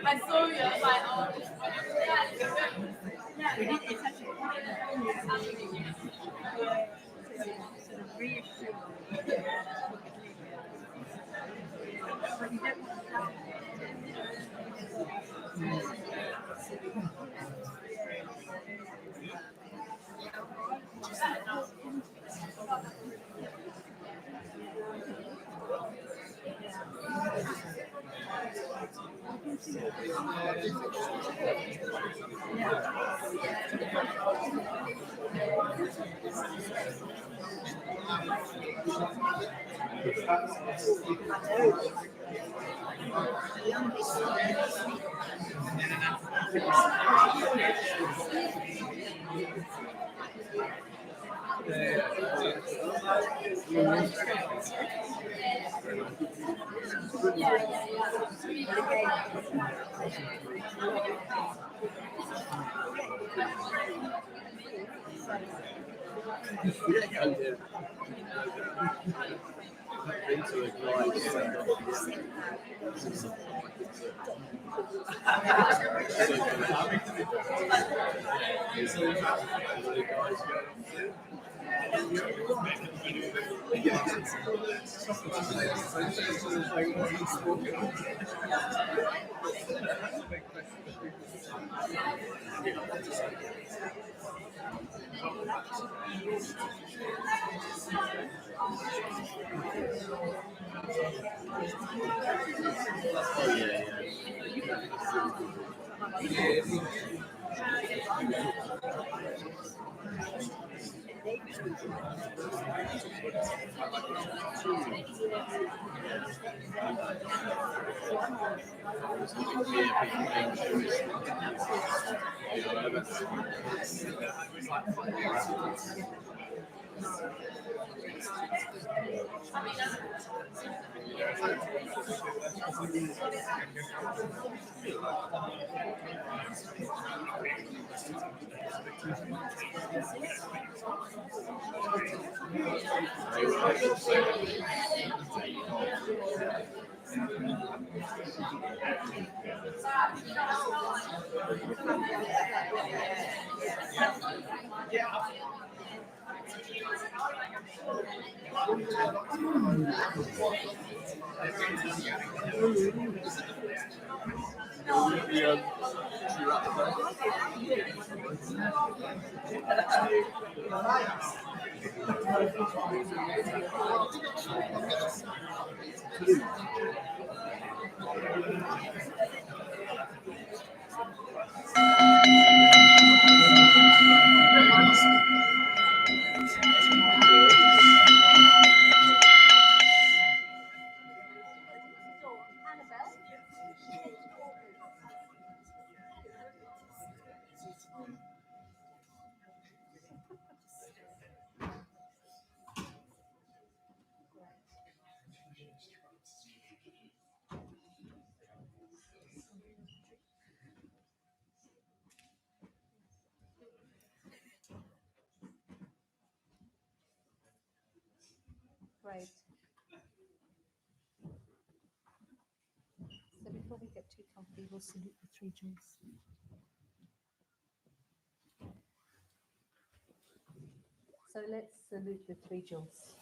I saw you, I was like, oh, Great. So before we get too comfy, we'll salute the three jewels. So let's salute the three jewels.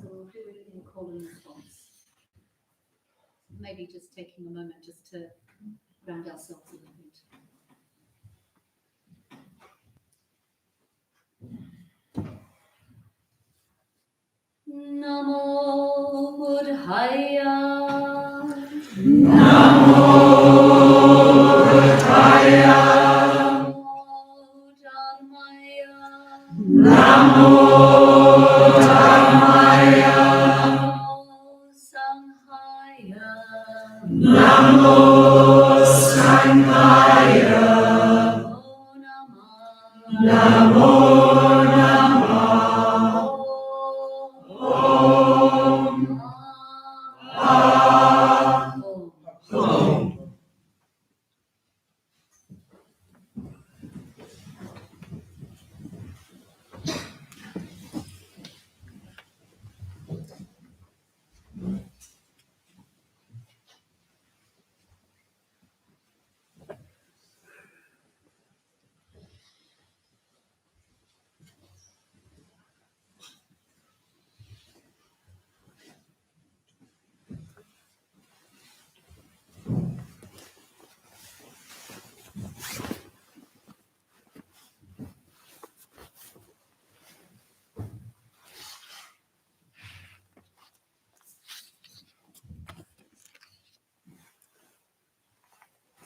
So we'll do it in call and response. Maybe just taking a moment just to round ourselves a little bit. Namo Buddhaya. Namo Buddhaya. Namo Dhammaya. Namo Sanghaya. Namo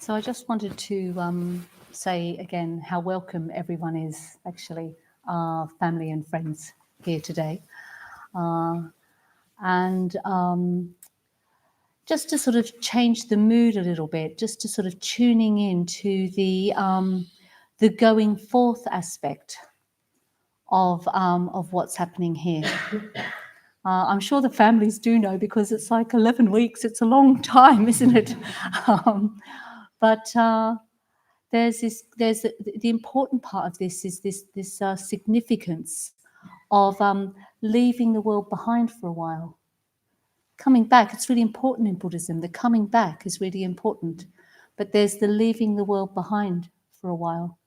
So I just wanted to say again how welcome everyone is, actually, our family and friends here today. And just to sort of change the mood a little bit, just to sort of tuning in to the going forth aspect of what's happening here. I'm sure the families do know, because it's like 11 weeks. It's a long time, isn't it? But there's the important part of this is this significance of leaving the world behind for a while. Coming back, it's really important in Buddhism. The coming back is really important. But there's the leaving the world behind for a while.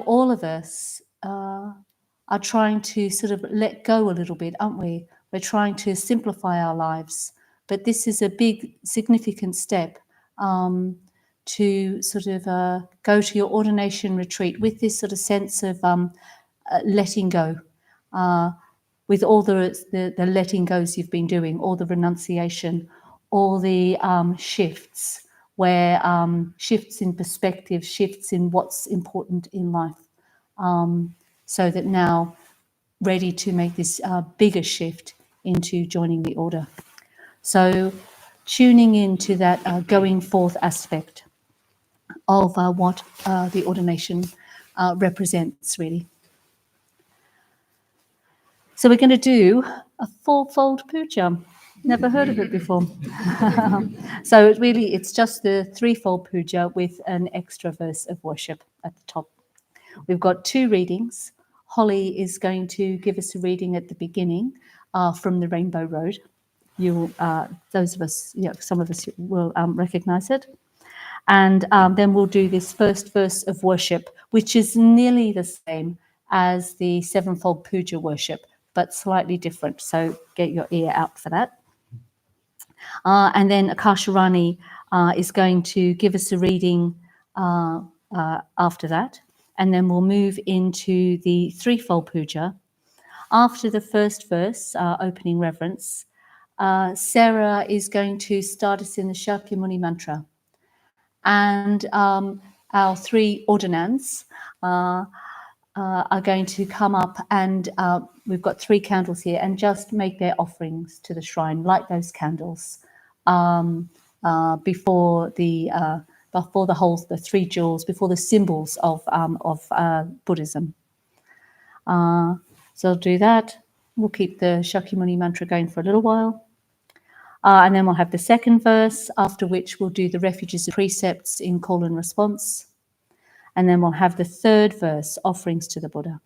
All of us are trying to sort of let go a little bit, aren't we? We're trying to simplify our lives. But this is a big, significant step to sort of go to your ordination retreat with this sort of sense of letting go, with all the letting goes you've been doing, all the renunciation, all the shifts, where shifts in perspective, shifts in what's important in life, so that now ready to make this bigger shift into joining the order. So tuning into that going forth aspect of what the ordination represents, really. So we're going to do A fourfold puja. Never heard of it before. So it's just the threefold puja with an extra verse of worship at the top. We've got 2 readings. Holly is going to give us a reading at the beginning from the Rainbow Road. Those of us, some of us will recognise it. And then we'll do this first verse of worship, which is nearly the same as the sevenfold puja worship, but slightly different. So get your ear out for that. And then Akasharani is going to give us a reading after that. And then we'll move into the threefold puja. After the first verse, opening reverence, Sarah is going to start us in the Shakyamuni mantra. And our 3 ordinands are going to come up, and we've got 3 candles here, and just make their offerings to the shrine, light those candles before the 3 jewels, before the symbols of Buddhism. So I'll do that. We'll keep the Shakyamuni mantra going for a little while. And then we'll have the second verse, after which we'll do the refuges and precepts in call and response. And then we'll have the third verse, offerings to the Buddha.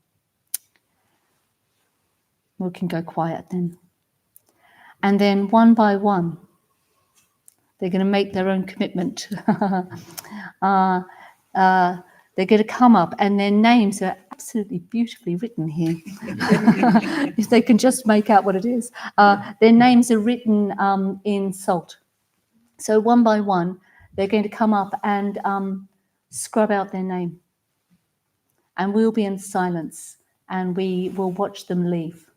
We can go quiet then. And then one by one, they're going to make their own commitment. They're going to come up, and their names are absolutely beautifully written here. If they can just make out what it is. Their names are written in salt. So one by one, they're going to come up and scrub out their name. And we'll be in silence, and we will watch them leave.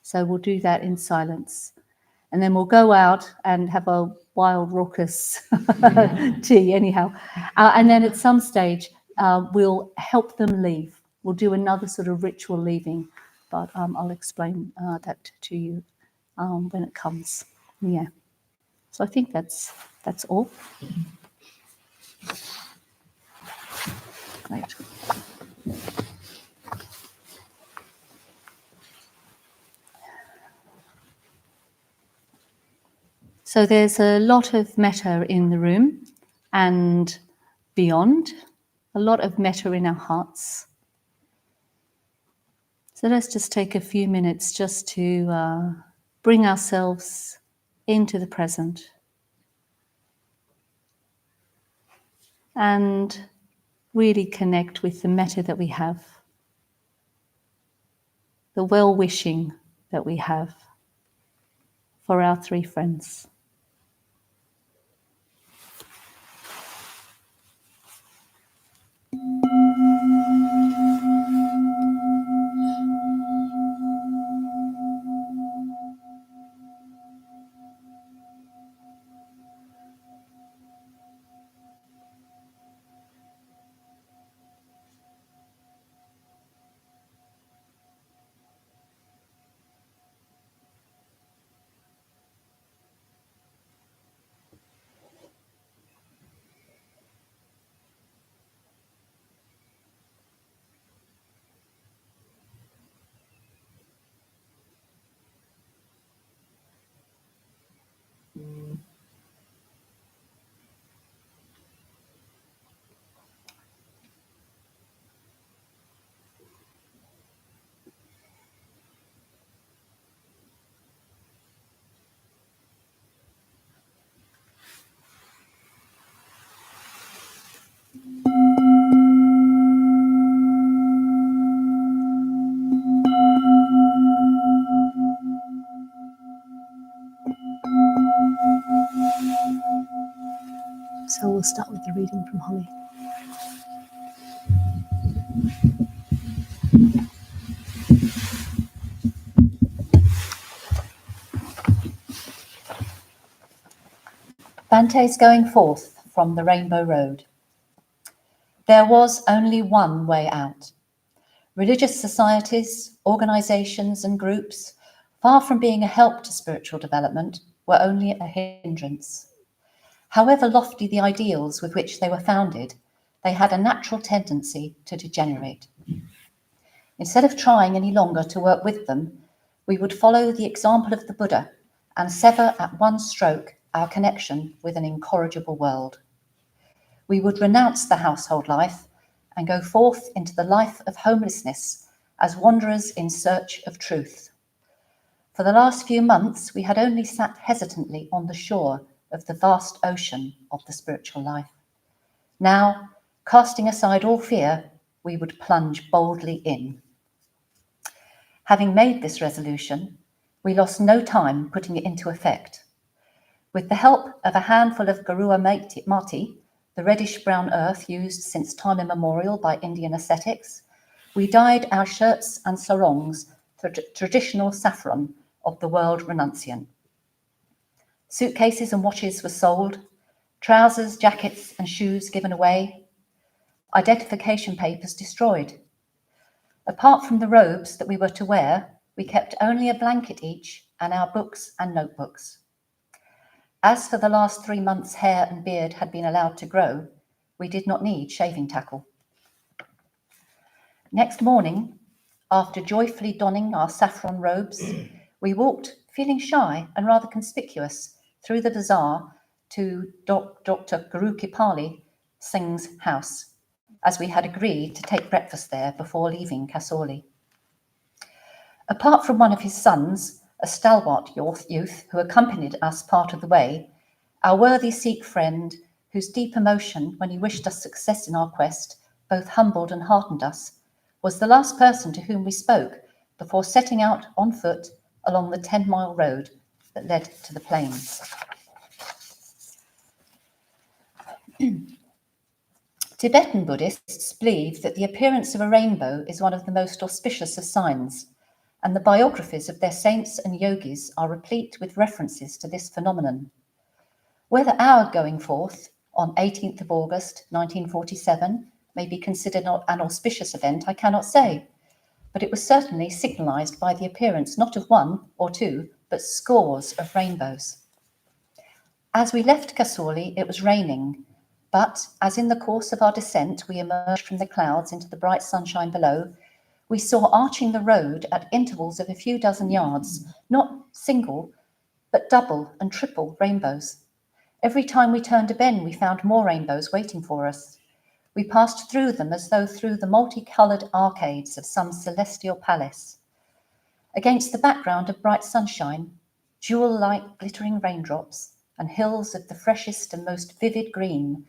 So we'll do that in silence. And then we'll go out and have a wild, raucous tea anyhow. And then at some stage, we'll help them leave. We'll do another sort of ritual leaving, but I'll explain that to you when it comes. Yeah. So I think that's all. Great. So there's a lot of metta in the room and beyond, a lot of metta in our hearts. So let's just take a few minutes just to bring ourselves into the present and really connect with the metta that we have, the well-wishing that we have for our 3 friends. So we'll start with the reading from Holly. Bante's going forth from the Rainbow Road. There was only one way out. Religious societies, organisations and groups, far from being a help to spiritual development, were only a hindrance. However lofty the ideals with which they were founded, they had a natural tendency to degenerate. Instead of trying any longer to work with them, We would follow the example of the Buddha and sever at one stroke our connection with an incorrigible world. We would renounce the household life and go forth into the life of homelessness as wanderers in search of truth. For the last few months, we had only sat hesitantly on the shore of the vast ocean of the spiritual life. Now, casting aside all fear, we would plunge boldly in. Having made this resolution, we lost no time putting it into effect. With the help of a handful of garua mati, the reddish-brown earth used since time immemorial by Indian ascetics, we dyed our shirts and sarongs the traditional saffron of the world renunciant. Suitcases and watches were sold, trousers, jackets and shoes given away, identification papers destroyed. Apart from the robes that we were to wear, we kept only a blanket each and our books and notebooks. As for the last 3 months' hair and beard had been allowed to grow, we did not need shaving tackle. Next morning, after joyfully donning our saffron robes, we walked, feeling shy and rather conspicuous, through the bazaar to Dr. Guru Kipali Singh's house, as we had agreed to take breakfast there before leaving Kasoli. Apart from one of his sons, a stalwart youth who accompanied us part of the way, our worthy Sikh friend, whose deep emotion when he wished us success in our quest both humbled and heartened us, was the last person to whom we spoke before setting out on foot along the 10-mile road that led to the plains. Tibetan Buddhists believe that the appearance of a rainbow is one of the most auspicious of signs, and the biographies of their saints and yogis are replete with references to this phenomenon. Whether our going forth on 18th of August 1947 may be considered an auspicious event, I cannot say, but it was certainly signalised by the appearance not of one or two, but scores of rainbows. As we left Kasoli, it was raining, but as in the course of our descent we emerged from the clouds into the bright sunshine below, we saw arching the road at intervals of a few dozen yards, not single, but double and triple rainbows. Every time we turned a bend, we found more rainbows waiting for us. We passed through them as though through the multicoloured arcades of some celestial palace. Against the background of bright sunshine, jewel-like glittering raindrops, and hills of the freshest and most vivid green,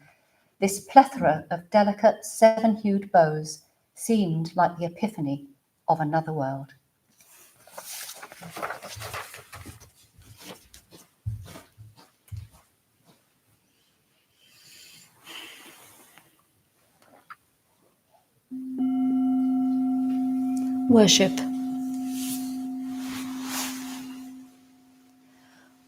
this plethora of delicate seven-hued bows seemed like the epiphany of another world. Worship.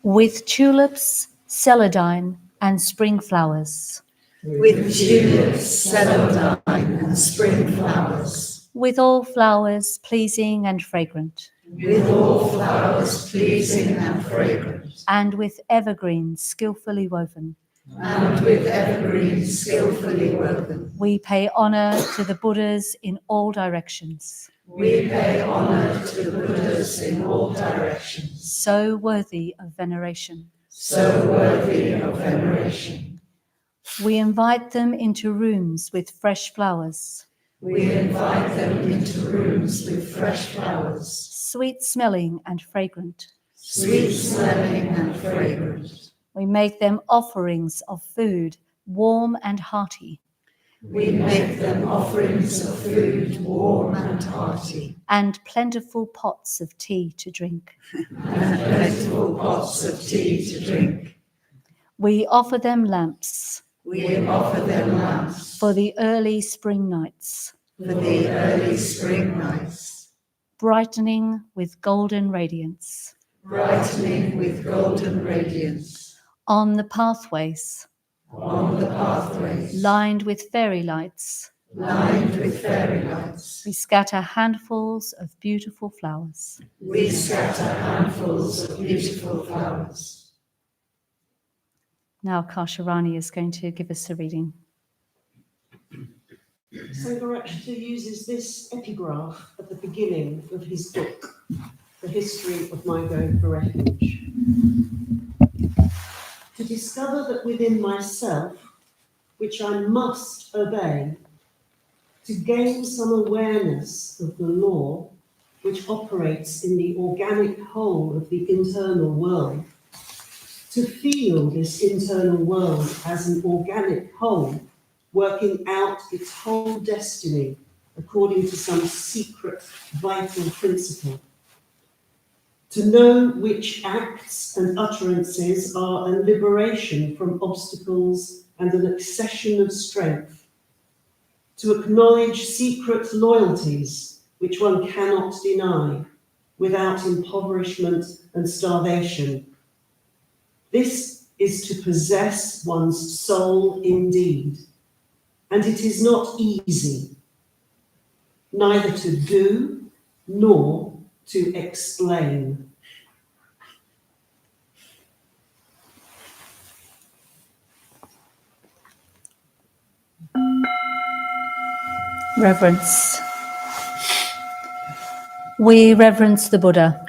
With tulips, celandine, and spring flowers. With tulips, celandine, and spring flowers. With all flowers pleasing and fragrant. With all flowers pleasing and fragrant. And with evergreens skillfully woven. And with evergreens skillfully woven. We pay honour to the Buddhas in all directions. We pay honour to the Buddhas in all directions. So worthy of veneration. So worthy of veneration. We invite them into rooms with fresh flowers. We invite them into rooms with fresh flowers. Sweet smelling and fragrant. Sweet smelling and fragrant. We make them offerings of food, warm and hearty. We make them offerings of food, warm and hearty. And plentiful pots of tea to drink. And plentiful pots of tea to drink. We offer them lamps. We offer them lamps. For the early spring nights. For the early spring nights. Brightening with golden radiance. Brightening with golden radiance. On the pathways. On the pathways. Lined with fairy lights. Lined with fairy lights. We scatter handfuls of beautiful flowers. We scatter handfuls of beautiful flowers. Now Kasharani is going to give us a reading. So Varakshita uses this epigraph at the beginning of his book the history of my going for refuge. To discover that within myself, which I must obey, to gain some awareness of the law which operates in the organic whole of the internal world, to feel this internal world as an organic whole, working out its whole destiny according to some secret vital principle. To know which acts and utterances are a liberation from obstacles and an accession of strength. To acknowledge secret loyalties which one cannot deny without impoverishment and starvation. This is to possess one's soul indeed, and it is not easy, neither to do nor to explain. Reverence. We reverence the Buddha,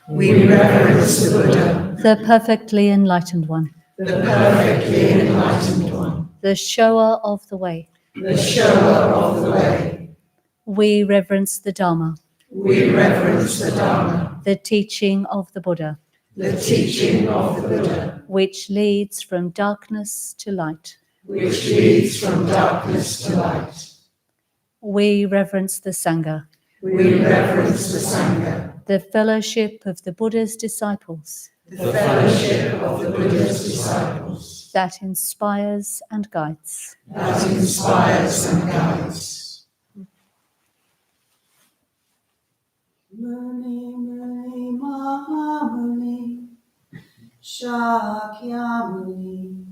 We reverence the Buddha, the perfectly enlightened one, the perfectly enlightened one, the shower of the way. the shower of the way. We reverence the Dharma, We reverence the Dharma, the teaching of the Buddha, the teaching of the Buddha, which leads from darkness to light. which leads from darkness to light. We reverence the Sangha, We reverence the Sangha, the fellowship of the Buddha's disciples, the fellowship of the Buddha's disciples, that inspires and guides. that inspires and guides. Muni Muni Mahamuni Shakyamuni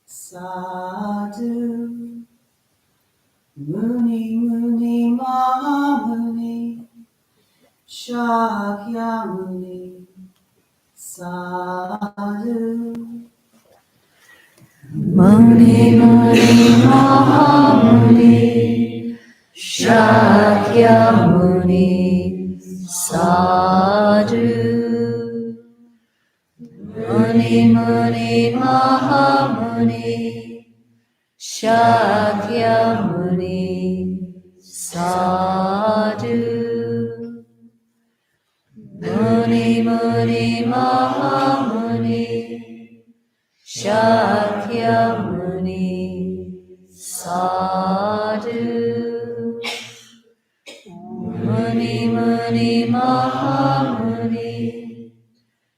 Sadhu. Muni Muni Mahamuni Shakyamuni Sadhu. Muni Muni Mahamuni Shakyamuni Sadhu. Muni Muni Mahamuni Shakyamuni Sadhu. Muni Muni Mahamuni Shakyamuni Sadhu. Muni Muni Mahamuni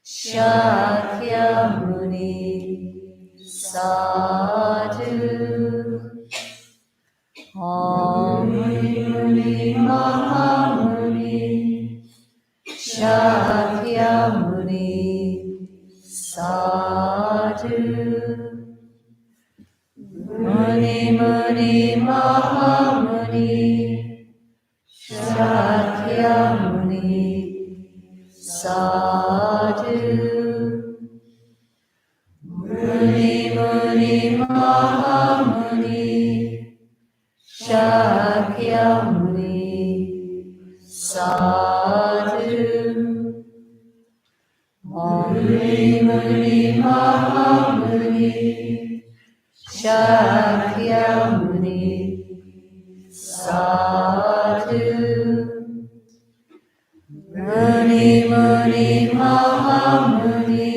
Shakyamuni Sadhu. Om Muni Muni Mahamuni Shakyamuni Sadhu. Muni Muni Mahamuni Shakyamuni Sadhu. Muni Muni Mahamuni Shakyamuni Sadhu. Om Muni Muni Mahamuni Shakyamuni Sadhu. Muni Muni Mahamuni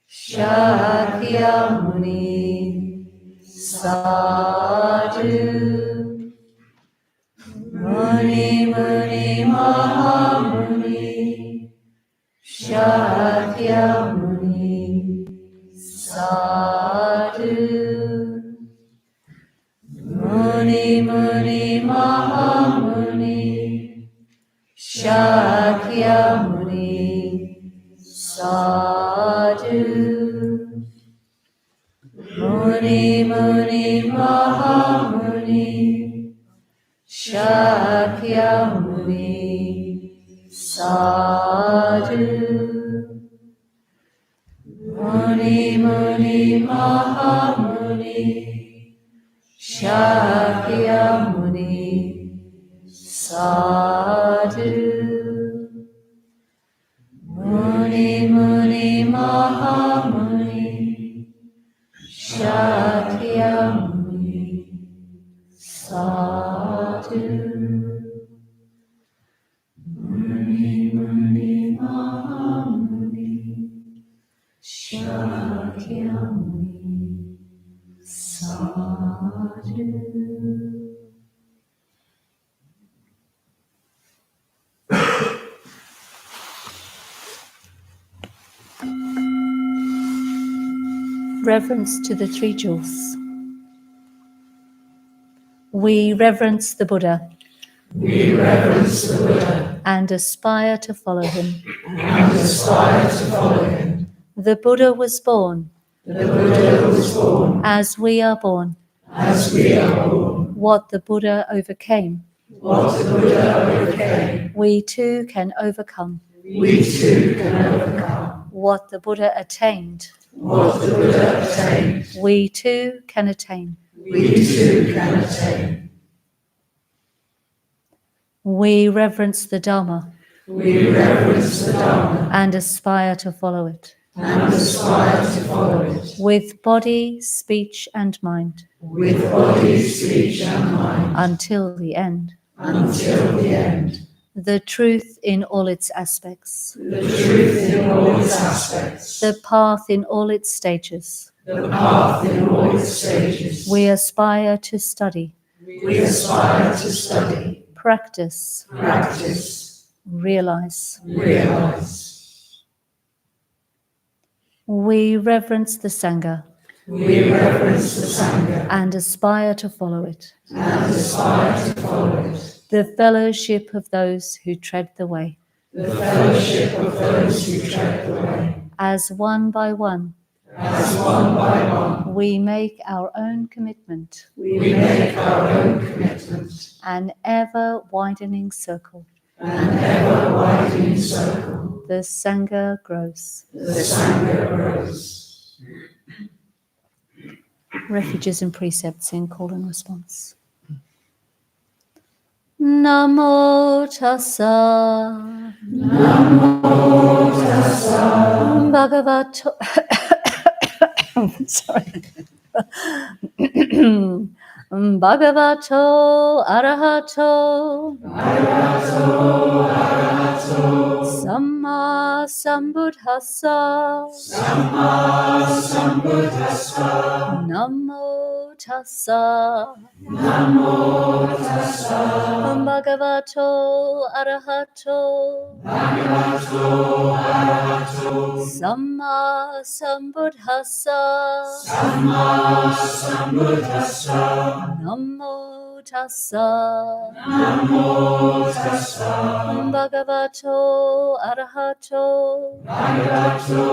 Shakyamuni Sadhu. Muni Muni Mahamuni Shakyamuni Sadhu. Muni Muni Mahamuni Shakyamuni Sadhu. Muni Muni Mahamuni Shakyamuni Sadhu. Muni Muni Mahamuni Shakyamuni Sadhu. Mahamuni Shakyamuni Sadhu. Muni Mahamuni Shakyamuni Sadhu. Reverence to the three jewels. We reverence the Buddha. We reverence the Buddha And aspire to follow him. and aspire to follow him. The Buddha was born. The Buddha was born As we are born. as we are born. What the Buddha overcame. What the Buddha overcame, We too can overcome. we too can overcome. What the Buddha attained. What the Buddha attained, We too can attain. we too can attain. We reverence the Dharma. We reverence the Dharma And aspire to follow it. and aspire to follow it. With body, speech and mind. With body, speech and mind Until the end. until the end. The truth in all its aspects. The truth in all its aspects. The path in all its stages. The path in all its stages. We aspire to study. We aspire to study, Practice. practice, Realize. realize. We reverence the Sangha. We reverence the Sangha And aspire to follow it. and aspire to follow it. The fellowship of those who tread the way. The fellowship of those who tread the way. As one by one. As one by one, We make our own commitment. we make our own commitment. An ever widening circle. An ever widening circle. The Sangha grows. The Sangha grows. Refuges and precepts in call and response. Namo tassa. Namo tassa. Bhagavato. Sorry. Bhagavato arahato. Arahato, arahato. Samma sambuddhassa. Samma sambuddhassa. Namo tassa. Namo tassa. Bhagavato arahato. Bhagavato, arahato. Samma sambuddhassa. Samma sambuddhassa. Namo tassa. Namo tassa. Bhagavato arahato. Bhagavato,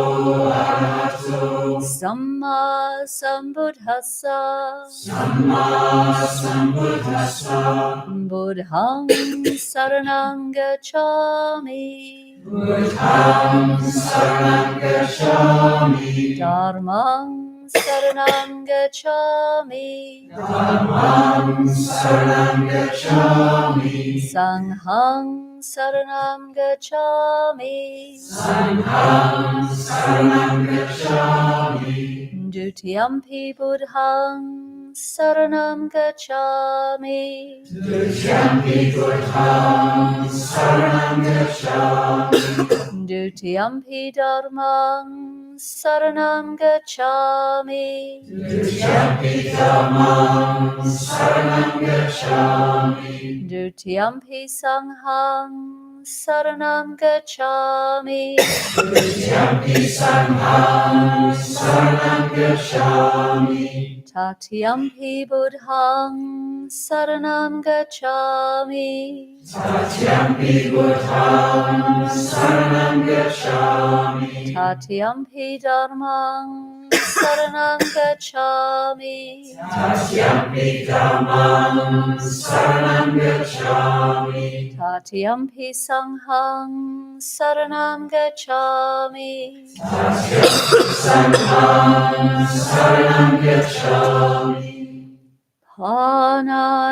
arahato. Samma sambuddhassa. Samma sambuddhassa. Buddhang saranam gacchami. Buddham saranam gacchami. Dharmang saranam gacchami. Dhammam saranam gacchami. Sanghang saranam gacchami. Sangham saranam gacchami. Dutiyampi buddhang saranam gacchami. Dutiyampi buddham saranam gacchami. Dutiyampi dharmang saranam gacchami. Dutiyampi dhammam saranam gacchami. Dutiyampi sanghang saranam gacchami. Dutiyampi sangham saranam gacchami. Tatiyampi buddhang saranam gacchami. Tatyampi buddham saranam gacchami. Tatiyampi dharmang saranam gacchami. Tatyampi dhammam saranam gacchami. Tatiyampi sanghang saranam gacchami. Tatyampi sangham saranam gacchami.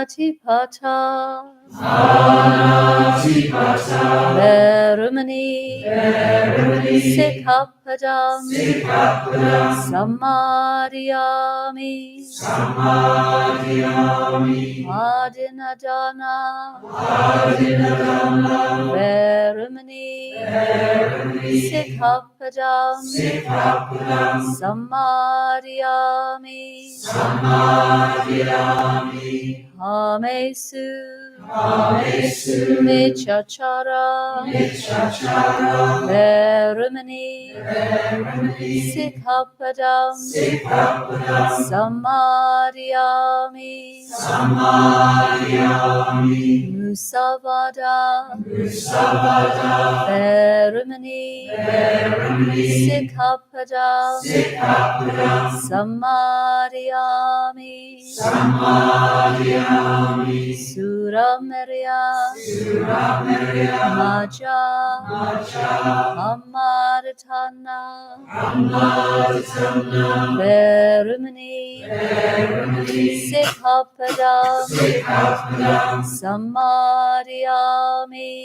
Panatipata. Verumani, Sikhapadam, Samadhyami, Adinadana, Verumani, Sikhapadam, Samadhyami, Hamesu, Michachara, Verumani, Sikhapadam, Samadhyami, Musavada, Verumani, Sikhapadam, Samadhyami, Suramarya, Maja, Amaratana, Verumani, Sikhapadam, Samadhyami,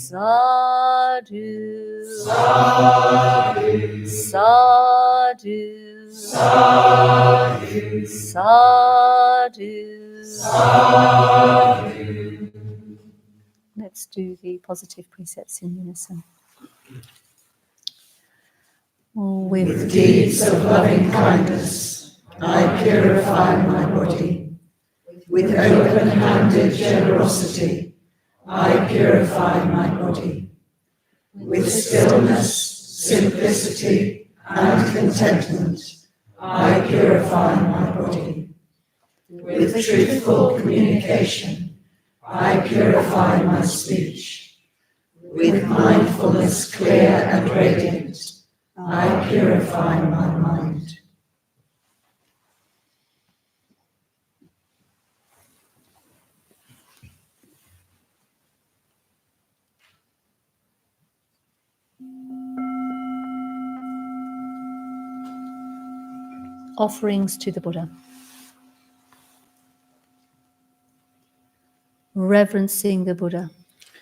Sadhu, Sadhu, Sadhu. Let's do the positive precepts in unison. With deeds of loving kindness, I purify my body. With open-handed generosity, I purify my body. With stillness, simplicity, and contentment, I purify my body. With truthful communication, I purify my speech. With mindfulness clear and radiant, I purify my mind. Offerings to the Buddha. Reverencing the Buddha.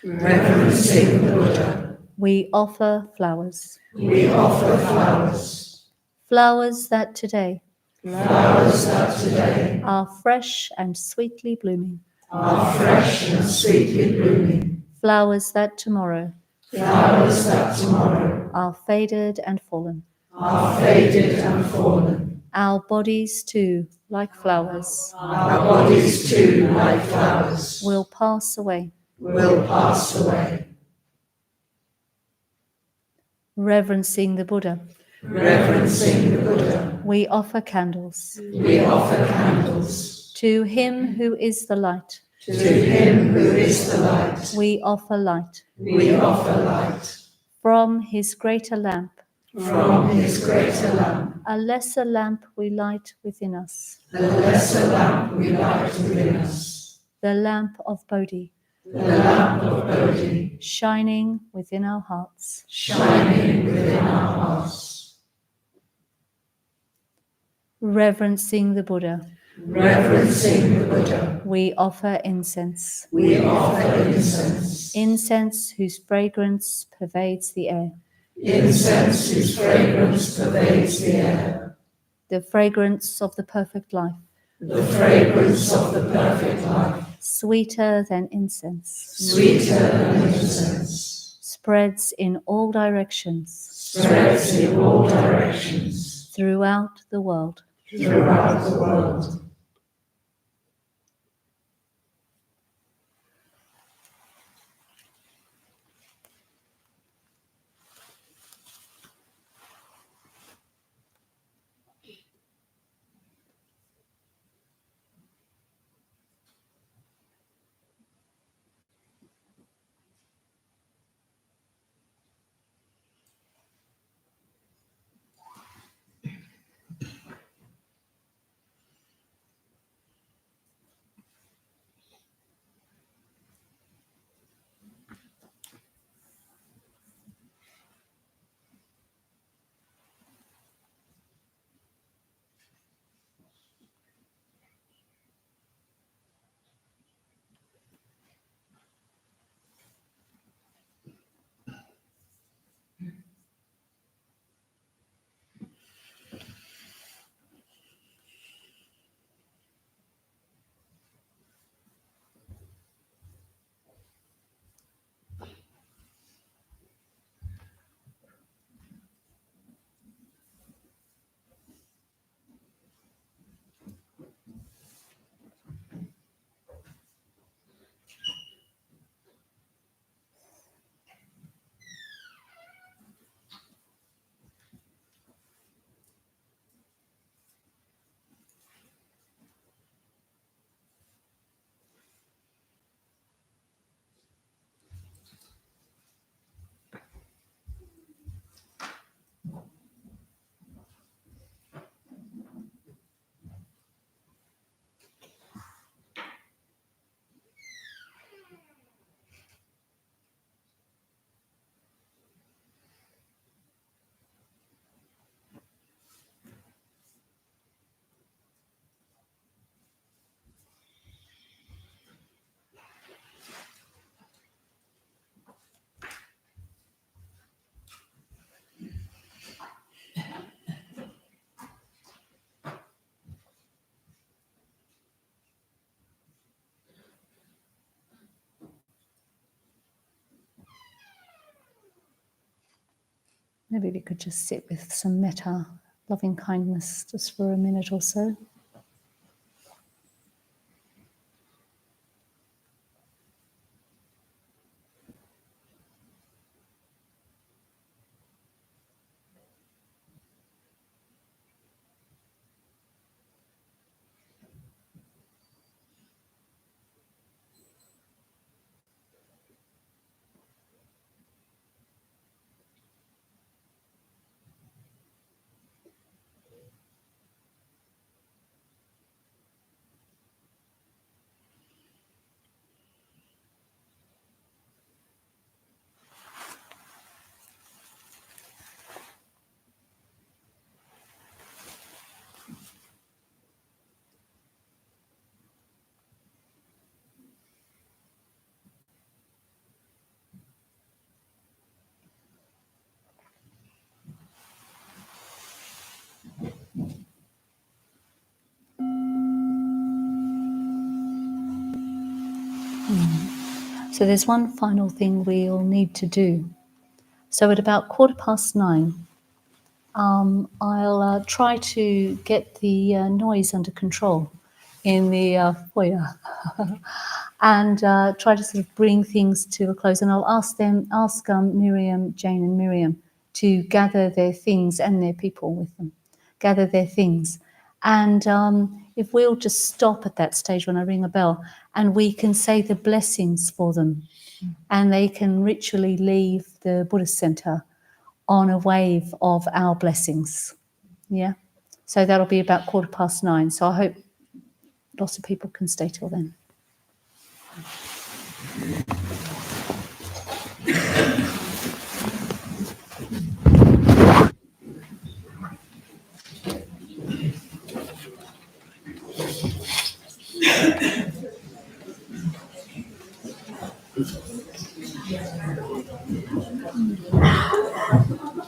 Reverencing the Buddha, We offer flowers. we offer flowers. Flowers that today Flowers that today are fresh and sweetly blooming. are fresh and sweetly blooming. Flowers that tomorrow Flowers that tomorrow are faded and fallen. are faded and fallen. Our bodies too, like flowers, Our bodies too, like flowers, will pass away. will pass away. Reverencing the Buddha. Reverencing the Buddha, We offer candles. we offer candles. To him who is the light, To him who is the light, we offer light. we offer light. From his greater lamp, From his greater lamp, a lesser lamp we light within us. the lesser lamp we light within us. The lamp of Bodhi, The lamp of Bodhi, shining within our hearts. shining within our hearts. Reverencing the Buddha, Reverencing the Buddha, we offer incense. we offer incense. Incense whose fragrance pervades the air. Incense whose fragrance pervades the air. The fragrance of the perfect life, The fragrance of the perfect life, sweeter than incense, sweeter than incense, spreads in all directions spreads in all directions throughout the world. throughout the world. Maybe we could just sit with some metta, loving kindness, just for a minute or so. So there's one final thing we'll need to do. So at about 9:15, I'll try to get the noise under control in the foyer and try to sort of bring things to a close. And I'll ask Miriam, Jane and Miriam to gather their things and their people with them, gather their things. And if we'll just stop at that stage when I ring a bell and we can say the blessings for them and they can ritually leave the Buddhist Center on a wave of our blessings. Yeah. So that'll be about 9:15. So I hope lots of people can stay till then.